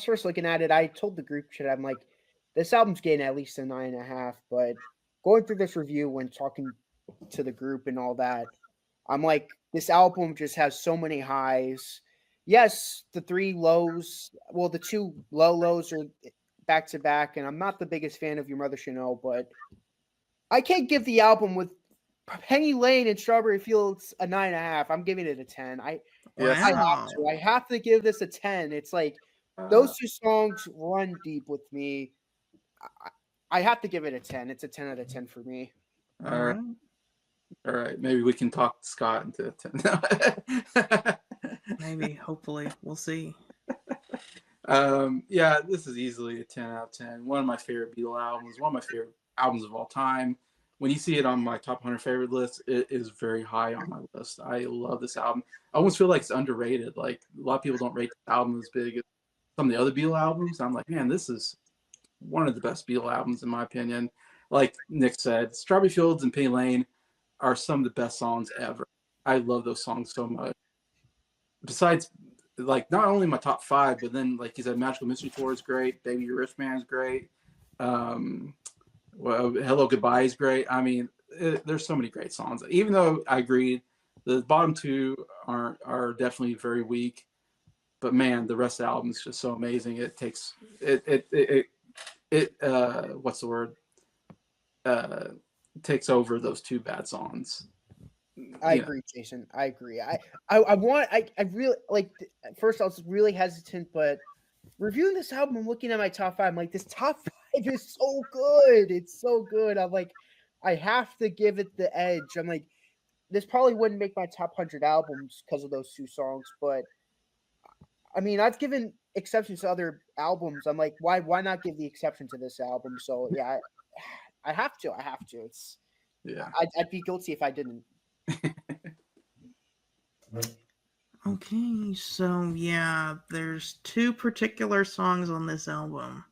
first looking at it, I told the group chat, I'm like, this album's getting at least a 9.5. But going through this review, when talking to the group and all that, I'm like, this album just has so many highs. Yes, the 3 lows, well, the 2 lows are back to back, and I'm not the biggest fan of Your Mother Should Know, but I can't give the album with Penny Lane and Strawberry Fields a 9.5. I'm giving it a 10. I have to give this a 10. It's like those 2 songs run deep with me. I have to give it a 10. It's a 10 out of 10 for me. All right. Maybe we can talk Scott into a 10. Maybe, hopefully, we'll see. Yeah, this is easily a 10 out of 10. One of my favorite Beatles albums. One of my favorite albums of all time. When you see it on my top 100 favorite list, it is very high on my list. I love this album. I almost feel like it's underrated. Like, a lot of people don't rate this album as big as some of the other Beatles albums. I'm like, man, this is one of the best Beatles albums in my opinion. Like Nick said, Strawberry Fields and Penny Lane are some of the best songs ever. I love those songs so much. Besides, like, not only my top 5, but then, like you said, Magical Mystery Tour is great. Baby You're Rich Man is great. Well, Hello Goodbye is great. I mean, there's so many great songs. Even though I agree, the bottom 2 are definitely very weak. But man, the rest of the album is just so amazing. It takes what's the word? Takes over those 2 bad songs. I agree, Jason. I agree. I really like. At first, I was really hesitant, but reviewing this album, I'm looking at my top 5. I'm like, this top 5 is so good. It's so good. I'm like, I have to give it the edge. I'm like, this probably wouldn't make my top 100 albums because of those 2 songs, but I mean, I've given exceptions to other albums. I'm like, why not give the exception to this album? So yeah, I have to. It's I'd be guilty if I didn't. Okay, so yeah, there's 2 particular songs on this album.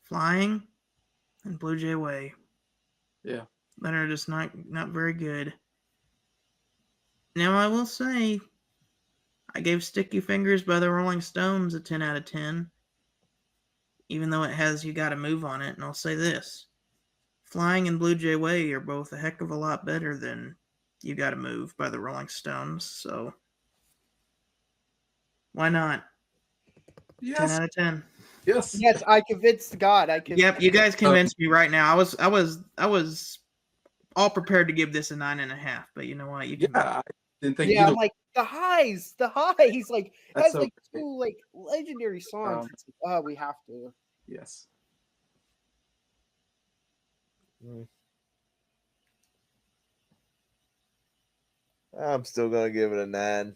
Flying and Blue Jay Way. Yeah. That are just not very good. Now I will say, I gave Sticky Fingers by the Rolling Stones a 10 out of 10. Even though it has You Gotta Move on it, and I'll say this. Flying and Blue Jay Way are both a heck of a lot better than You Gotta Move by the Rolling Stones, so why not? Yes. 10 out of 10. Yes, I convinced God. Yep, you guys convinced me right now. I was all prepared to give this a 9.5, but you know what? You can. I didn't think. Yeah, I'm like the highs. Like has so like 2 like legendary songs. We have to. Yes. I'm still gonna give it a 9.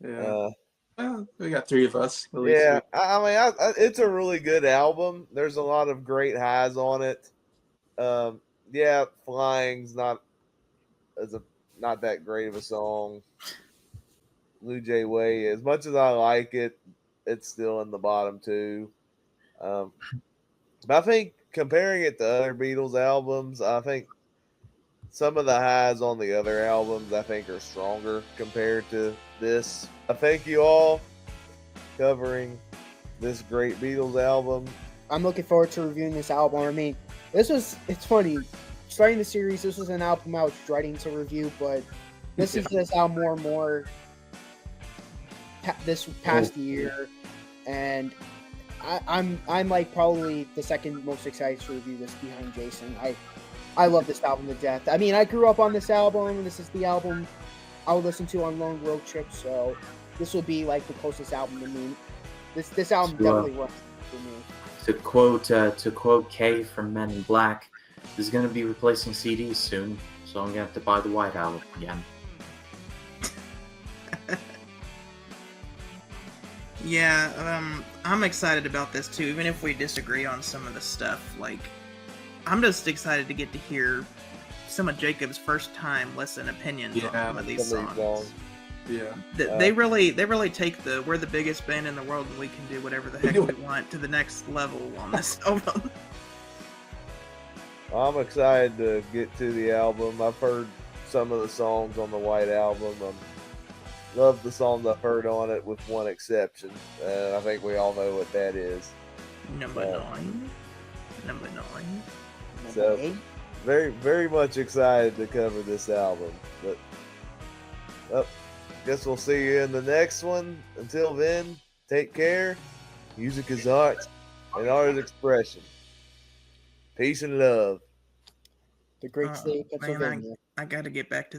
Yeah. Well, we got 3 of us. At least Yeah, I mean, it's a really good album. There's a lot of great highs on it. Yeah, Flying's not that great of a song. Blue Jay Way, as much as I like it, it's still in the bottom 2. But I think comparing it to other Beatles albums, I think some of the highs on the other albums I think are stronger compared to this. I thank you all covering this great Beatles album. I'm looking forward to reviewing this album. I mean, it's funny. Starting the series, this was an album I was dreading to review, but this is this album more and more this past year, and I'm like probably the second most excited to review this behind Jason. I love this album to death. I mean, I grew up on this album. This is the album I would listen to on long road trips, so this will be like the closest album to me. This album definitely works for me. To quote Kay from Men in Black, this is going to be replacing CDs soon, so I'm going to have to buy the White Album again. Yeah, I'm excited about this too, even if we disagree on some of the stuff. Like, I'm just excited to get to hear some of Jacob's first time listen opinions on some of these songs. Yeah, They really take the we're the biggest band in the world and we can do whatever the heck we want to the next level on this album. I'm excited to get to the album. I've heard some of the songs on the White Album. Love the songs I've heard on it, with one exception. I think we all know what that is. Number 9. So, 8. very, very much excited to cover this album. But, guess we'll see you in the next one. Until then, take care. Music is art, and art is expression. Peace and love. The great state of Pennsylvania. I got to get back to